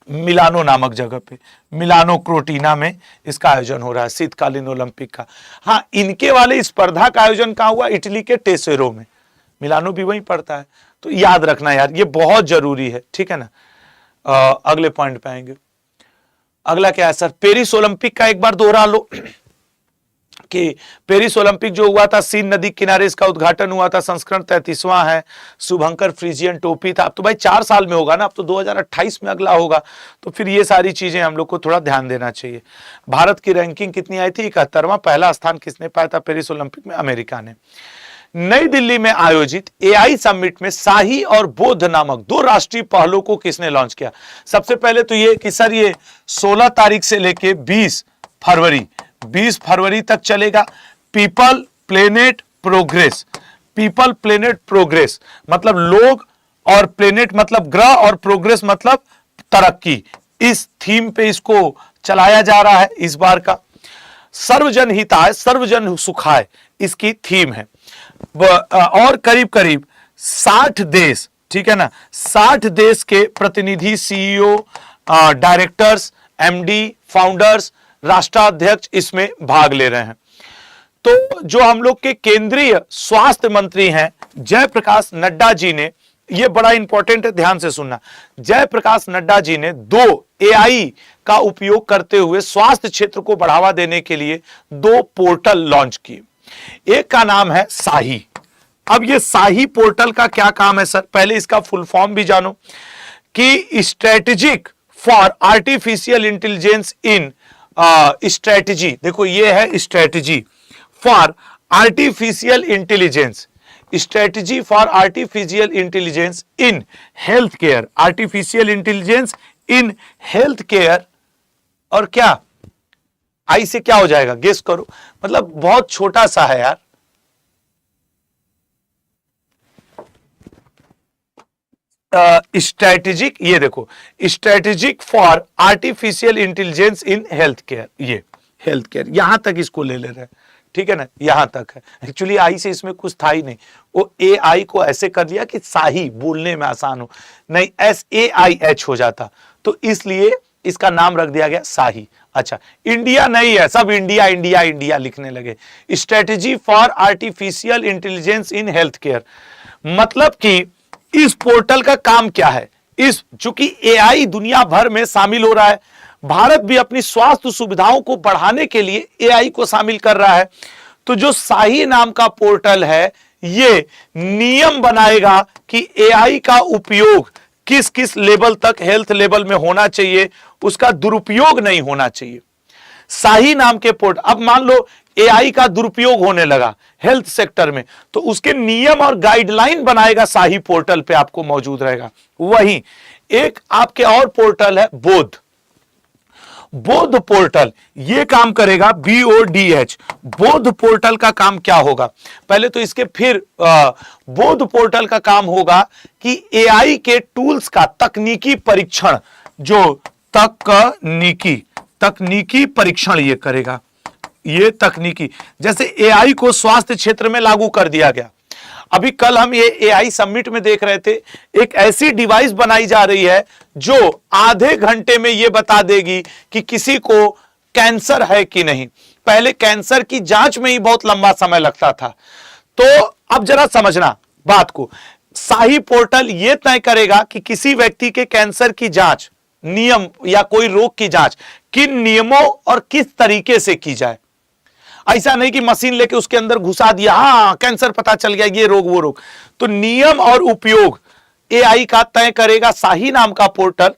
मिलानो नामक जगह पे, मिलानो क्रोटीना में इसका आयोजन हो रहा है शीतकालीन ओलंपिक का। हाँ, इनके वाले स्पर्धा का आयोजन कहां हुआ? इटली के टेसेरो में। मिलानो भी वहीं पड़ता है, तो याद रखना यार, ये बहुत जरूरी है। ठीक है ना। अगले पॉइंट पे आएंगे। अगला क्या है सर? पेरिस ओलंपिक का एक बार दोहरा लो कि पेरिस ओलंपिक जो हुआ था, सीन नदी किनारे इसका उद्घाटन हुआ था, संस्करण 33वां है, शुभंकर फ्रीजियन टोपी था। अब तो भाई 4 साल में होगा ना, अब तो 2028 में अगला होगा, तो फिर ये सारी चीजें हम लोग को थोड़ा ध्यान देना चाहिए। भारत की रैंकिंग कितनी आई थी? 71वां। पहला स्थान किसने पाया था पेरिस ओलंपिक में? अमेरिका ने। नई दिल्ली में आयोजित एआई समिट में शाही और बोध नामक 2 राष्ट्रीय पहलों को किसने लॉन्च किया? सबसे पहले तो ये कि सर ये 16 तारीख से लेके 20 फरवरी तक चलेगा। People planet progress. People planet progress मतलब लोग, और प्लेनेट मतलब ग्रह, और प्रोग्रेस मतलब तरक्की। इस थीम पे इसको चलाया जा रहा है इस बार का। सर्वजन हिताय सर्वजन सुखाय इसकी थीम है। और करीब करीब 60 देश, ठीक है ना, 60 देश के प्रतिनिधि, सीईओ, डायरेक्टर्स, एमडी, फाउंडर्स, राष्ट्राध्यक्ष इसमें भाग ले रहे हैं। तो जो हम लोग के केंद्रीय स्वास्थ्य मंत्री हैं जयप्रकाश नड्डा जी ने, ये बड़ा इंपॉर्टेंट है, ध्यान से सुनना, जयप्रकाश नड्डा जी ने 2 एआई का उपयोग करते हुए स्वास्थ्य क्षेत्र को बढ़ावा देने के लिए 2 पोर्टल लॉन्च किए। एक का नाम है साही। अब ये साही पोर्टल का क्या काम है सर? पहले इसका फुल फॉर्म भी जानो कि strategic for artificial intelligence in strategy. देखो ये है strategy for artificial intelligence, strategy for artificial intelligence in health care, artificial intelligence in health care. और क्या आई से क्या हो जाएगा? गेस करो। मतलब बहुत छोटा सा है यार। स्ट्रेटेजिक, ये देखो, strategic for artificial intelligence in health care, ये हेल्थ केयर, यहां तक इसको ले रहे हैं। ठीक है ना, यहां तक है। एक्चुअली आई से इसमें कुछ था ही नहीं, वो ए आई को ऐसे कर दिया कि साही बोलने में आसान हो, नहीं SAIH हो जाता, तो इसलिए इसका नाम रख दिया गया साही। अच्छा, इंडिया नहीं है, सब इंडिया इंडिया इंडिया लिखने लगे। Strategy for artificial intelligence in health care मतलब कि इस पोर्टल का काम क्या है? इस चूंकि एआई दुनिया भर में शामिल हो रहा है, भारत भी अपनी स्वास्थ्य सुविधाओं को बढ़ाने के लिए एआई को शामिल कर रहा है। तो जो साही नाम का पोर्टल है, ये नियम बनाएगा कि एआई का उपयोग किस किस लेवल तक, हेल्थ लेवल में होना चाहिए, उसका दुरुपयोग नहीं होना चाहिए। साही नाम के पोर्टल, अब मान लो एआई का दुरुपयोग होने लगा हेल्थ सेक्टर में, तो उसके नियम और गाइडलाइन बनाएगा साही पोर्टल पे, आपको मौजूद रहेगा। वहीं एक आपके और पोर्टल है बोध। बोध पोर्टल ये काम करेगा, BODH। बोध पोर्टल का काम क्या होगा? पहले तो इसके फिर बोध पोर्टल का काम होगा कि एआई के टूल्स का तकनीकी परीक्षण, जो तकनीकी परीक्षण ये करेगा। ये तकनीकी, जैसे एआई को स्वास्थ्य क्षेत्र में लागू कर दिया गया। अभी कल हम ये एआई समिट में देख रहे थे, एक ऐसी डिवाइस बनाई जा रही है जो आधे घंटे में ये बता देगी कि किसी को कैंसर है कि नहीं। पहले कैंसर की जांच में ही बहुत लंबा समय लगता था। तो अब जरा समझना बात को, शाही पोर्टल यह तय करेगा कि किसी व्यक्ति के कैंसर की जांच नियम या कोई रोग की जांच किन नियमों और किस तरीके से की जाए। ऐसा नहीं कि मशीन लेके उसके अंदर घुसा दिया, हाँ कैंसर पता चल गया, ये रोग वो रोग। तो नियम और उपयोग एआई का तय करेगा शाही नाम का पोर्टल।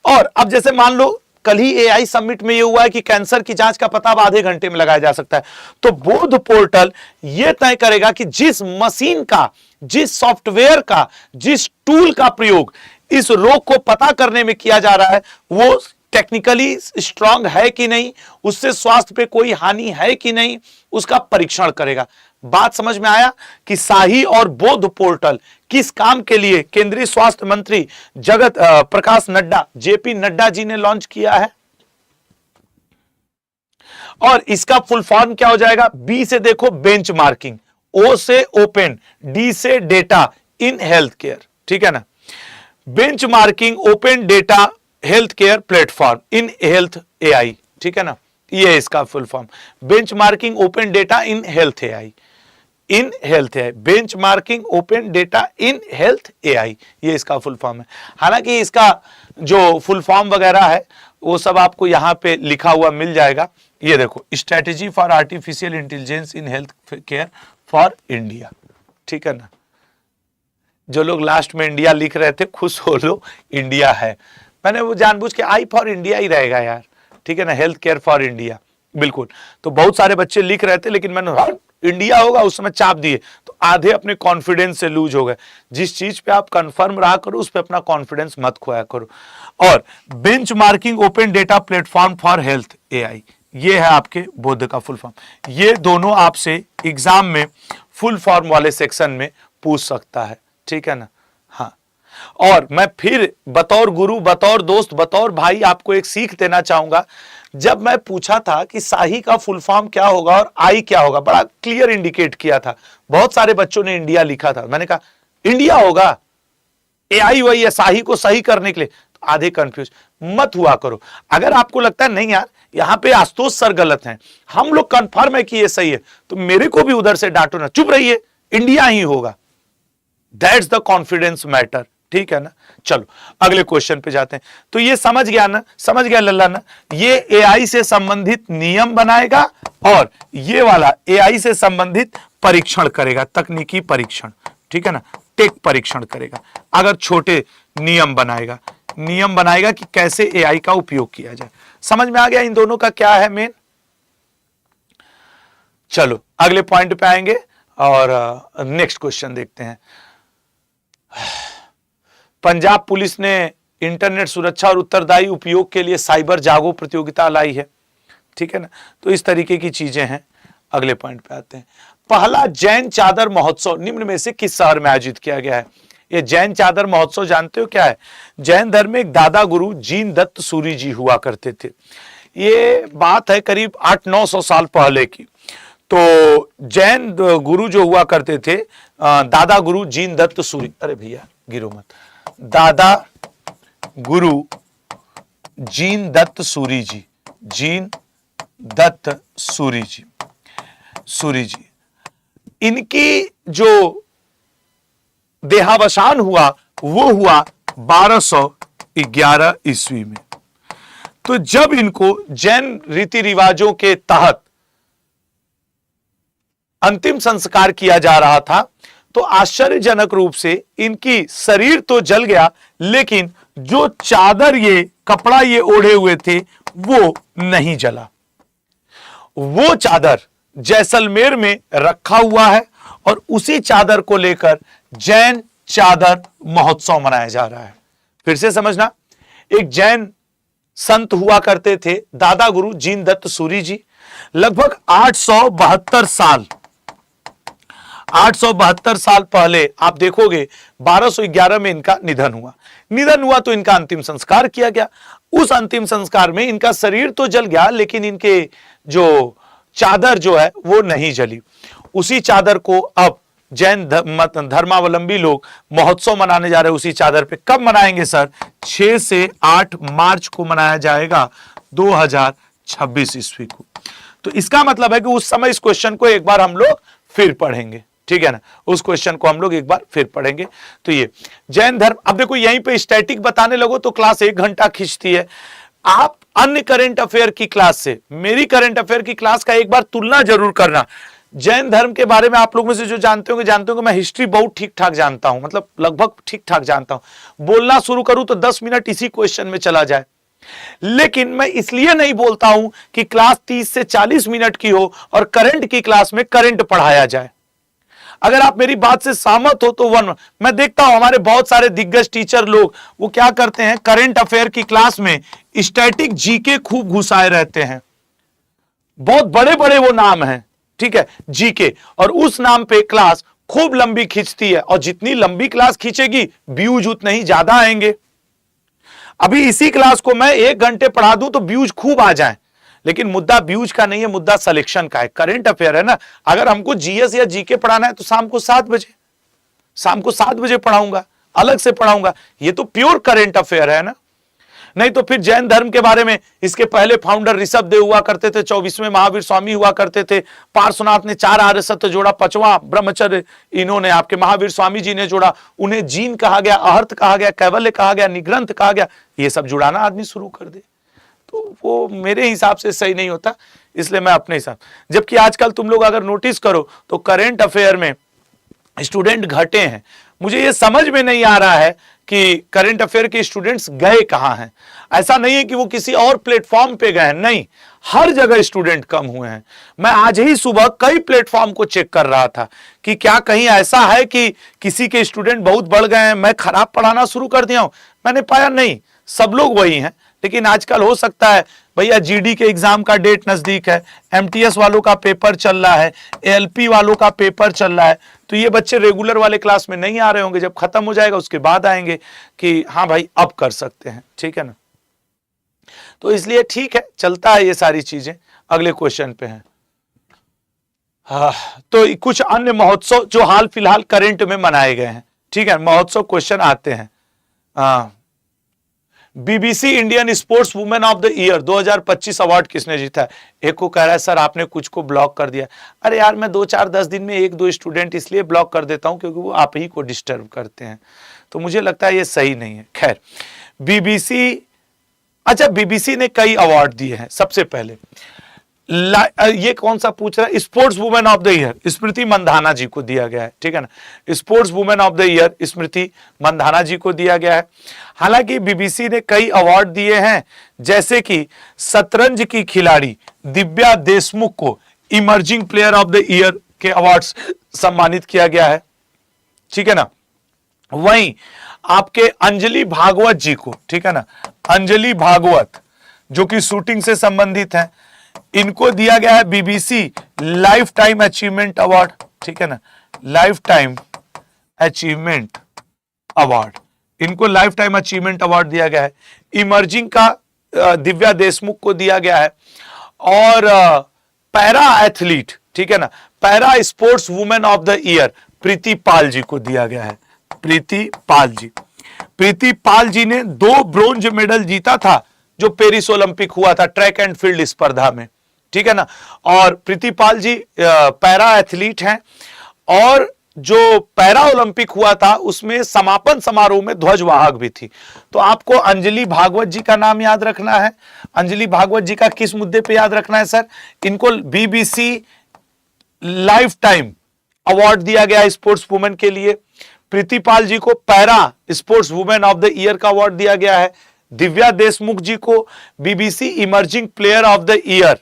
और अब जैसे मान लो कल ही एआई समिट में ये हुआ है कि कैंसर की जांच का पता अब आधे घंटे में लगाया जा सकता है, तो बोध पोर्टल यह तय करेगा कि जिस मशीन का, जिस सॉफ्टवेयर का, जिस टूल का प्रयोग इस रोग को पता करने में किया जा रहा है वो टेक्निकली स्ट्रांग है कि नहीं, उससे स्वास्थ्य पे कोई हानि है कि नहीं, उसका परीक्षण करेगा। बात समझ में आया कि शाही और बोध पोर्टल किस काम के लिए केंद्रीय स्वास्थ्य मंत्री जगत प्रकाश नड्डा, जेपी नड्डा जी ने लॉन्च किया है। और इसका फुल फॉर्म क्या हो जाएगा? बी से देखो बेंचमार्किंग, ओ से ओपन, डी से डेटा इन हेल्थ केयर, ठीक है ना। Benchmarking open data health care platform in health AI, ठीक है ना, ये है इसका full form. Benchmarking open data in health AI, in health AI, benchmarking open data in health AI, ये इसका फुल फॉर्म है। हालांकि इसका जो फुल फॉर्म वगैरह है वो सब आपको यहां पे लिखा हुआ मिल जाएगा। ये देखो, strategy for artificial intelligence in health care for India, ठीक है ना। जो लोग लास्ट में इंडिया लिख रहे थे खुश हो लो, इंडिया है, मैंने वो जानबूझ के आई फॉर इंडिया ही रहेगा यार, ठीक है ना, हेल्थ केयर फॉर इंडिया, बिल्कुल। तो बहुत सारे बच्चे लिख रहे थे लेकिन मैंने इंडिया होगा उस समय चाप दिए तो आधे अपने कॉन्फिडेंस से लूज हो गए। जिस चीज पे आप कंफर्म रहा करो उस पे अपना कॉन्फिडेंस मत खोया करो। और benchmarking open data platform for health AI, ये है आपके बोध का फुल फॉर्म। ये दोनों आपसे एग्जाम में फुल फॉर्म वाले सेक्शन में पूछ सकता है, ठीक है ना। हाँ, और मैं फिर बतौर गुरु, बतौर दोस्त, बतौर भाई आपको एक सीख देना चाहूंगा। जब मैं पूछा था कि शाही का फुल फॉर्म क्या होगा और आई क्या होगा, बड़ा क्लियर इंडिकेट किया था, बहुत सारे बच्चों ने इंडिया लिखा था, मैंने कहा इंडिया होगा, एआई वही है शाही को सही करने के लिए, तो आधे कंफ्यूज मत हुआ करो। अगर आपको लगता है नहीं यार यहां पे आशुतोष सर गलत हैं, हम लोग कंफर्म है कि ये सही है, तो मेरे को भी उधर से डांटो ना, चुप रहिए, इंडिया ही होगा, दैट्स द कॉन्फिडेंस मैटर, ठीक है ना। चलो अगले क्वेश्चन पे जाते हैं। तो ये समझ गया ना, समझ गया लल्ला ना, ये एआई से संबंधित नियम बनाएगा और ये वाला एआई से संबंधित परीक्षण करेगा, तकनीकी परीक्षण, ठीक है ना, टेक परीक्षण करेगा। अगर छोटे नियम बनाएगा, नियम बनाएगा कि कैसे एआई का उपयोग किया जाए। समझ में आ गया इन दोनों का क्या है मेन। चलो अगले पॉइंट पे आएंगे और नेक्स्ट क्वेश्चन देखते हैं। पंजाब पुलिस ने इंटरनेट सुरक्षा और उत्तरदायी उपयोग के लिए साइबर जागो प्रतियोगिता लाई है, ठीक है ना। तो इस तरीके की चीजें हैं। अगले पॉइंट पे आते हैं। पहला जैन चादर महोत्सव निम्न में से किस शहर में आयोजित किया गया है? ये जैन चादर महोत्सव जानते हो क्या है? जैन धर्म में एक दादा गुरु जीन दत्त सूरी जी हुआ करते थे। ये बात है करीब 800-900 साल पहले की। तो जैन गुरु जो हुआ करते थे, दादा गुरु जीन दत्त सूरी, अरे भैया गिरो मत, दादा गुरु जीन दत्त सूरी जी, जीन दत्त सूरी जी, सूरी जी, इनकी जो देहावसान हुआ वो हुआ 1211 ईस्वी में। तो जब इनको जैन रीति रिवाजों के तहत अंतिम संस्कार किया जा रहा था तो आश्चर्यजनक रूप से इनकी शरीर तो जल गया लेकिन जो चादर, ये कपड़ा ये ओढ़े हुए थे वो नहीं जला। वो चादर जैसलमेर में रखा हुआ है और उसी चादर को लेकर जैन चादर महोत्सव मनाया जा रहा है। फिर से समझना, एक जैन संत हुआ करते थे दादा गुरु जीन दत्त सूरी जी। लगभग 872 साल पहले आप देखोगे 1211 में इनका निधन हुआ तो इनका अंतिम संस्कार किया गया। उस अंतिम संस्कार में इनका शरीर तो जल गया लेकिन इनके जो चादर जो है वो नहीं जली। उसी चादर को अब जैन धर्मावलंबी लोग महोत्सव मनाने जा रहे हैं। उसी चादर पे कब मनाएंगे सर? 6 से 8 मार्च को मनाया जाएगा 2026 ईस्वी को। तो इसका मतलब है कि उस समय इस क्वेश्चन को एक बार हम लोग फिर पढ़ेंगे, ठीक है ना। उस क्वेश्चन को हम लोग एक बार फिर पढ़ेंगे। तो ये जैन धर्म, अब देखो यहीं पे स्टैटिक बताने लगो तो क्लास 1 घंटा खींचती है। आप अन्य करंट अफेयर की क्लास से मेरी करंट अफेयर की क्लास का एक बार तुलना जरूर करना। जैन धर्म के बारे में आप लोग में से जो जानते होंगे मैं हिस्ट्री बहुत ठीक ठाक जानता हूं, मतलब लगभग ठीक ठाक जानता हूं। बोलना शुरू करूं तो 10 मिनट इसी क्वेश्चन में चला जाए, लेकिन मैं इसलिए नहीं बोलता हूं कि क्लास 30 से 40 मिनट की हो और करंट की क्लास में करंट पढ़ाया जाए। अगर आप मेरी बात से सहमत हो तो मैं देखता हूं हमारे बहुत सारे दिग्गज टीचर लोग वो क्या करते हैं, करंट अफेयर की क्लास में स्टैटिक जीके खूब घुसाए रहते हैं। बहुत बड़े बड़े वो नाम हैं, ठीक है, जीके, और उस नाम पे क्लास खूब लंबी खींचती है, और जितनी लंबी क्लास खींचेगी व्यूज उतने ही ज्यादा आएंगे। अभी इसी क्लास को मैं 1 घंटे पढ़ा दूं तो व्यूज खूब आ जाएं, लेकिन मुद्दा व्यूज का नहीं है, मुद्दा सिलेक्शन का है। करंट अफेयर है ना, अगर हमको जीएस या जीके पढ़ाना है तो शाम को 7 बजे पढ़ाऊंगा, अलग से पढ़ाऊंगा। ये तो प्योर करंट अफेयर है ना। नहीं तो फिर जैन धर्म के बारे में इसके पहले फाउंडर ऋषभ देव हुआ करते थे, 24वें महावीर स्वामी हुआ करते थे, पार्श्वनाथ ने 4 आर्य सत्य जोड़ा, 5वां ब्रह्मचर्य इन्होंने आपके महावीर स्वामी जी ने जोड़ा, उन्हें जीन कहा गया, अहर्त कहा गया, कैवल्य कहा गया, निग्रंथ कहा गया। ये सब जुड़ाना आदमी शुरू कर दे तो वो मेरे हिसाब से सही नहीं होता, इसलिए मैं अपने हिसाब। जबकि आजकल तुम लोग अगर नोटिस करो तो करंट अफेयर में स्टूडेंट घटे हैं। मुझे ये समझ में नहीं आ रहा है कि करंट अफेयर के स्टूडेंट्स गए कहां हैं। ऐसा नहीं है कि वो किसी और प्लेटफॉर्म पे गए हैं, नहीं, हर जगह स्टूडेंट कम हुए हैं। मैं आज ही सुबह कई प्लेटफॉर्म को चेक कर रहा था कि क्या कहीं ऐसा है कि किसी के स्टूडेंट बहुत बढ़ गए हैं, मैं खराब पढ़ाना शुरू कर दिया हूं। मैंने पाया नहीं, सब लोग वही हैं। लेकिन आजकल हो सकता है भैया जीडी के एग्जाम का डेट नजदीक है, एमटीएस वालों का पेपर चल रहा है, एएलपी वालों का पेपर चल रहा है, तो ये बच्चे रेगुलर वाले क्लास में नहीं आ रहे होंगे। जब खत्म हो जाएगा उसके बाद आएंगे कि हाँ भाई अब कर सकते हैं, ठीक है ना। तो इसलिए ठीक है, चलता है ये सारी चीजें। अगले क्वेश्चन पे हैं। हाँ, तो कुछ अन्य महोत्सव जो हाल फिलहाल करंट में मनाए गए हैं, ठीक है, महोत्सव क्वेश्चन आते हैं। BBC Indian sports women of the year 2025 award किसने जीता है? एक को कह रहा है सर आपने कुछ को ब्लॉक कर दिया। अरे यार मैं 2-4-10 दिन में 1-2 स्टूडेंट इसलिए ब्लॉक कर देता हूं क्योंकि वो आप ही को डिस्टर्ब करते हैं, तो मुझे लगता है ये सही नहीं है। खैर, बीबीसी, अच्छा बीबीसी ने कई अवार्ड दिए हैं। सबसे पहले ये कौन सा पूछ रहा है, sports women of the year Smriti Mandhana ji को दिया गया है, ठीक है ना। Sports women of the year Smriti Mandhana ji को दिया गया है। हालांकि बीबीसी ने कई अवार्ड दिए हैं, जैसे कि शतरंज की खिलाड़ी दिव्या देशमुख को emerging player of the year के अवार्ड सम्मानित किया गया है, ठीक है ना। वहीं आपके अंजलि भागवत जी को, ठीक है ना, अंजलि भागवत जो कि शूटिंग से संबंधित है, इनको दिया गया है BBC life time achievement award, ठीक है ना, लाइफ टाइम अचीवमेंट अवार्ड, इनको लाइफ टाइम अचीवमेंट अवार्ड दिया गया है। इमर्जिंग का दिव्या देशमुख को दिया गया है। और पैरा एथलीट, ठीक है ना, para sports women of the year Preeti Pal ji को दिया गया है। प्रीति पाल जी ने 2 ब्रोंज मेडल जीता था जो पेरिस ओलंपिक हुआ था ट्रैक एंड फील्ड स्पर्धा में, ठीक है ना। और प्रीति पाल जी पैरा एथलीट हैं, और जो पैरा ओलंपिक हुआ था उसमें समापन समारोह में ध्वजवाहक भी थी। तो आपको अंजलि भागवत जी का नाम याद रखना है। अंजलि भागवत जी का किस मुद्दे पे याद रखना है सर? इनको बीबीसी लाइफ टाइम अवार्ड दिया गया स्पोर्ट्स वुमेन के लिए। प्रीति पाल जी को para sports women of the year का अवार्ड दिया गया है। दिव्या देशमुख जी को BBC emerging player of the year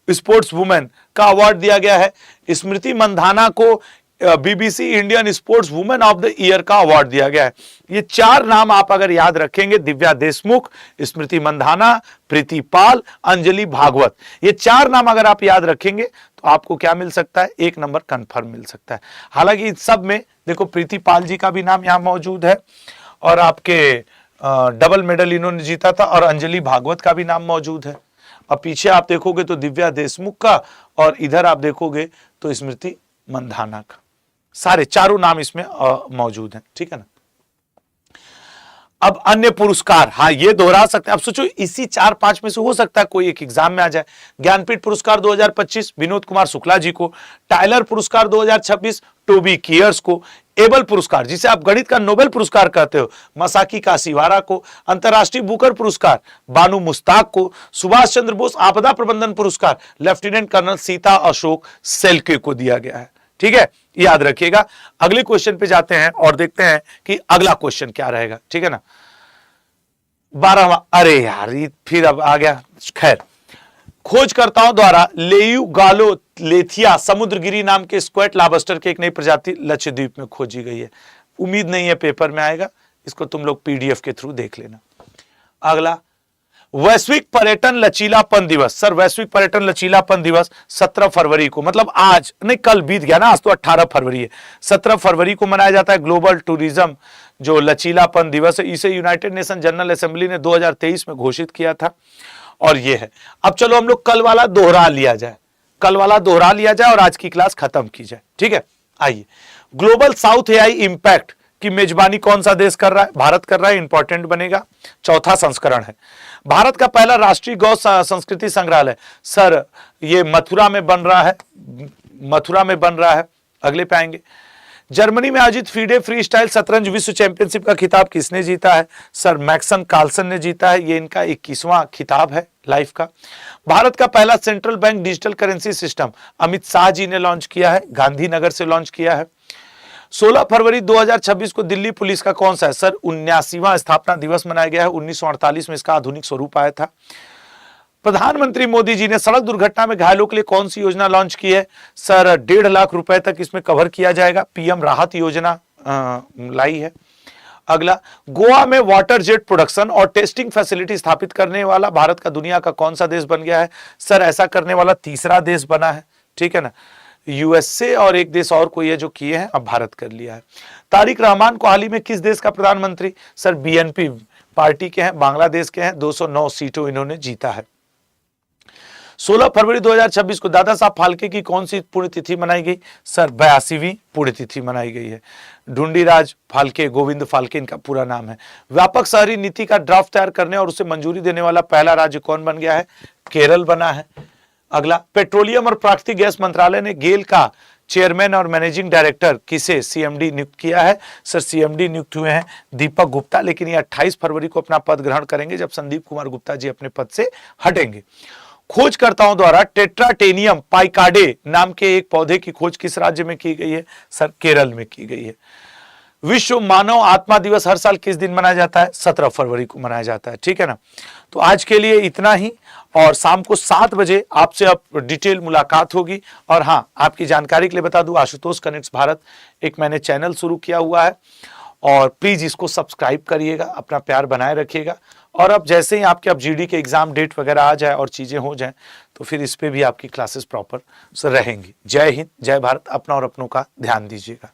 sports women का अवार्ड दिया गया है। स्मृति मंधाना को BBC Indian sports women of the year का अवार्ड दिया गया है। ये 4 नाम आप अगर याद रखेंगे, दिव्या देशमुख, स्मृति मंधाना, प्रीति पाल, अंजलि भागवत, ये 4 नाम अगर आप याद रखेंगे तो आपको क्या मिल सकता है? 1 नंबर कंफर्म मिल सकता है। हालांकि इन सब में देखो प्रीति पाल जी का भी नाम यहां मौजूद है, और आपके डबल मेडल इन्होंने जीता था, और अंजलि भागवत का भी नाम मौजूद है। अब पीछे आप देखोगे तो दिव्या देशमुख का, और इधर आप देखोगे तो स्मृति मंधाना का। सारे 4 नाम इसमें मौजूद हैं, ठीक है ना। अब अन्य पुरस्कार, हाँ ये दोहरा सकते हैं। अब सोचो इसी 4-5 में से हो सकता है कोई एक एग्जाम में आ जाए। ज्ञानपीठ पुरस्कार 2025 विनोद कुमार शुक्ला जी को, टाइलर पुरस्कार 2026 टोबी कियर्स को, एबल पुरस्कार जिसे आप गणित का नोबेल पुरस्कार कहते हो मसाकी काशीवारा को, अंतर्राष्ट्रीय बुकर पुरस्कार बानू मुस्ताक को, सुभाष चंद्र बोस आपदा प्रबंधन पुरस्कार लेफ्टिनेंट कर्नल सीता अशोक सेल्के को दिया गया है। ठीक है, याद रखिएगा। अगले क्वेश्चन पे जाते हैं और देखते हैं कि अगला क्वेश्चन क्या रहेगा। ठीक है ना, 12वां, अरे यार ये फिर अब आ गया। खैर, खोजकर्ताओं द्वारा लेयुगालोलेथिया समुद्रगिरी नाम के स्क्वैट लॉबस्टर की एक नई प्रजाति लक्षद्वीप में खोजी गई है। उम्मीद नहीं है पेपर में आएगा, इसको तुम लोग पीडीएफ के थ्रू देख लेना। अगला, वैश्विक पर्यटन लचीलापन दिवस। सर वैश्विक पर्यटन लचीलापन दिवस 17 फरवरी को, मतलब आज नहीं कल बीत गया ना, आज तो 18 फरवरी है, 17 फरवरी को मनाया जाता है। ग्लोबल टूरिज्म जो लचीलापन दिवस है, इसे यूनाइटेड नेशन जनरल असेंबली ने 2023 में घोषित किया था और ये है। अब चलो हम लोग कल वाला दोहरा लिया जाए, कल वाला दोहरा लिया जाए और आज की क्लास खत्म की जाए। ठीक है, आइए। ग्लोबल साउथ एआई इंपैक्ट की मेजबानी कौन सा देश कर रहा है? भारत कर रहा है, इंपॉर्टेंट बनेगा। चौथा संस्करण है। भारत का पहला राष्ट्रीय गौ संस्कृति संग्रहालय, सर ये मथुरा में बन रहा है, मथुरा में बन रहा है। अगले पे आएंगे। जर्मनी में आयोजित फीडे फ्री स्टाइल शतरंज विश्व चैंपियनशिप का खिताब किसने जीता है? सर मैक्सन कार्लसन ने जीता है। ये इनका 21वां खिताब है लाइफ का। भारत का पहला central bank digital currency system Amit Shah ji ने लॉन्च किया है, गांधीनगर से लॉन्च किया है। 16 फरवरी 2026 को दिल्ली पुलिस का कौन सा है? सर 79वां स्थापना दिवस मनाया गया है। 1948 में इसका आधुनिक स्वरूप आया था। प्रधानमंत्री मोदी जी ने सड़क दुर्घटना में घायलों के लिए कौन सी योजना लॉन्च की है? सर 1.5 लाख रुपए तक इसमें कवर किया जाएगा। पीएम राहत योजना लाई है। अगला, गोवा में वाटर जेट प्रोडक्शन और टेस्टिंग फैसिलिटी स्थापित करने वाला भारत का दुनिया का कौन सा देश बन गया है? सर ऐसा करने वाला तीसरा देश बना है। ठीक है ना, यूएसए और एक देश और कोई है जो किए हैं, अब भारत कर लिया है। तारिक रहमान को हाल ही में किस देश का प्रधानमंत्री? सर बीएनपी पार्टी के हैं, बांग्लादेश के हैं। 209 सीटों इन्होंने जीता है। 16 फरवरी 2026 को दादा साहब फाल्के की कौन सी पुण्यतिथि मनाई गई? सर 82वीं पुण्यतिथि मनाई गई है। ढूंढीराज फाल्के, गोविंद फाल्के इनका पूरा नाम है। व्यापक शहरी नीति का ड्राफ्ट तैयार करने और उसे मंजूरी देने वाला पहला राज्य कौन बन गया है? केरल बना है। अगला, पेट्रोलियम और प्राकृतिक गैस मंत्रालय ने गेल का चेयरमैन और मैनेजिंग डायरेक्टर किसे सीएमडी नियुक्त किया है? सर सीएमडी नियुक्त हुए हैं दीपक गुप्ता, लेकिन ये 28 फरवरी को अपना पद ग्रहण करेंगे जब संदीप कुमार गुप्ता जी अपने पद से हटेंगे। खोजकर्ताओं द्वारा टेट्राटेनियम पाइकाडे नाम के एक पौधे की खोज किस राज्य में की गई है? सर केरल में की गई है। विश्व मानव आत्मा दिवस हर साल किस दिन मनाया जाता है? 17 फरवरी को मनाया जाता है। ठीक है ना, तो आज के लिए इतना ही और शाम को 7 बजे आपसे अब डिटेल मुलाकात होगी। और हाँ, आपकी जानकारी के लिए बता दूं, आशुतोष कनेक्ट्स भारत एक मैंने चैनल शुरू किया हुआ है और प्लीज इसको सब्सक्राइब करिएगा, अपना प्यार बनाए रखिएगा। और अब जैसे ही आपके अब जीडी के एग्जाम डेट वगैरह आ जाए और चीजें हो जाएं तो फिर इस पे भी आपकी क्लासेस प्रॉपर रहेंगी। जय हिंद, जय भारत। अपना और अपनों का ध्यान दीजिएगा।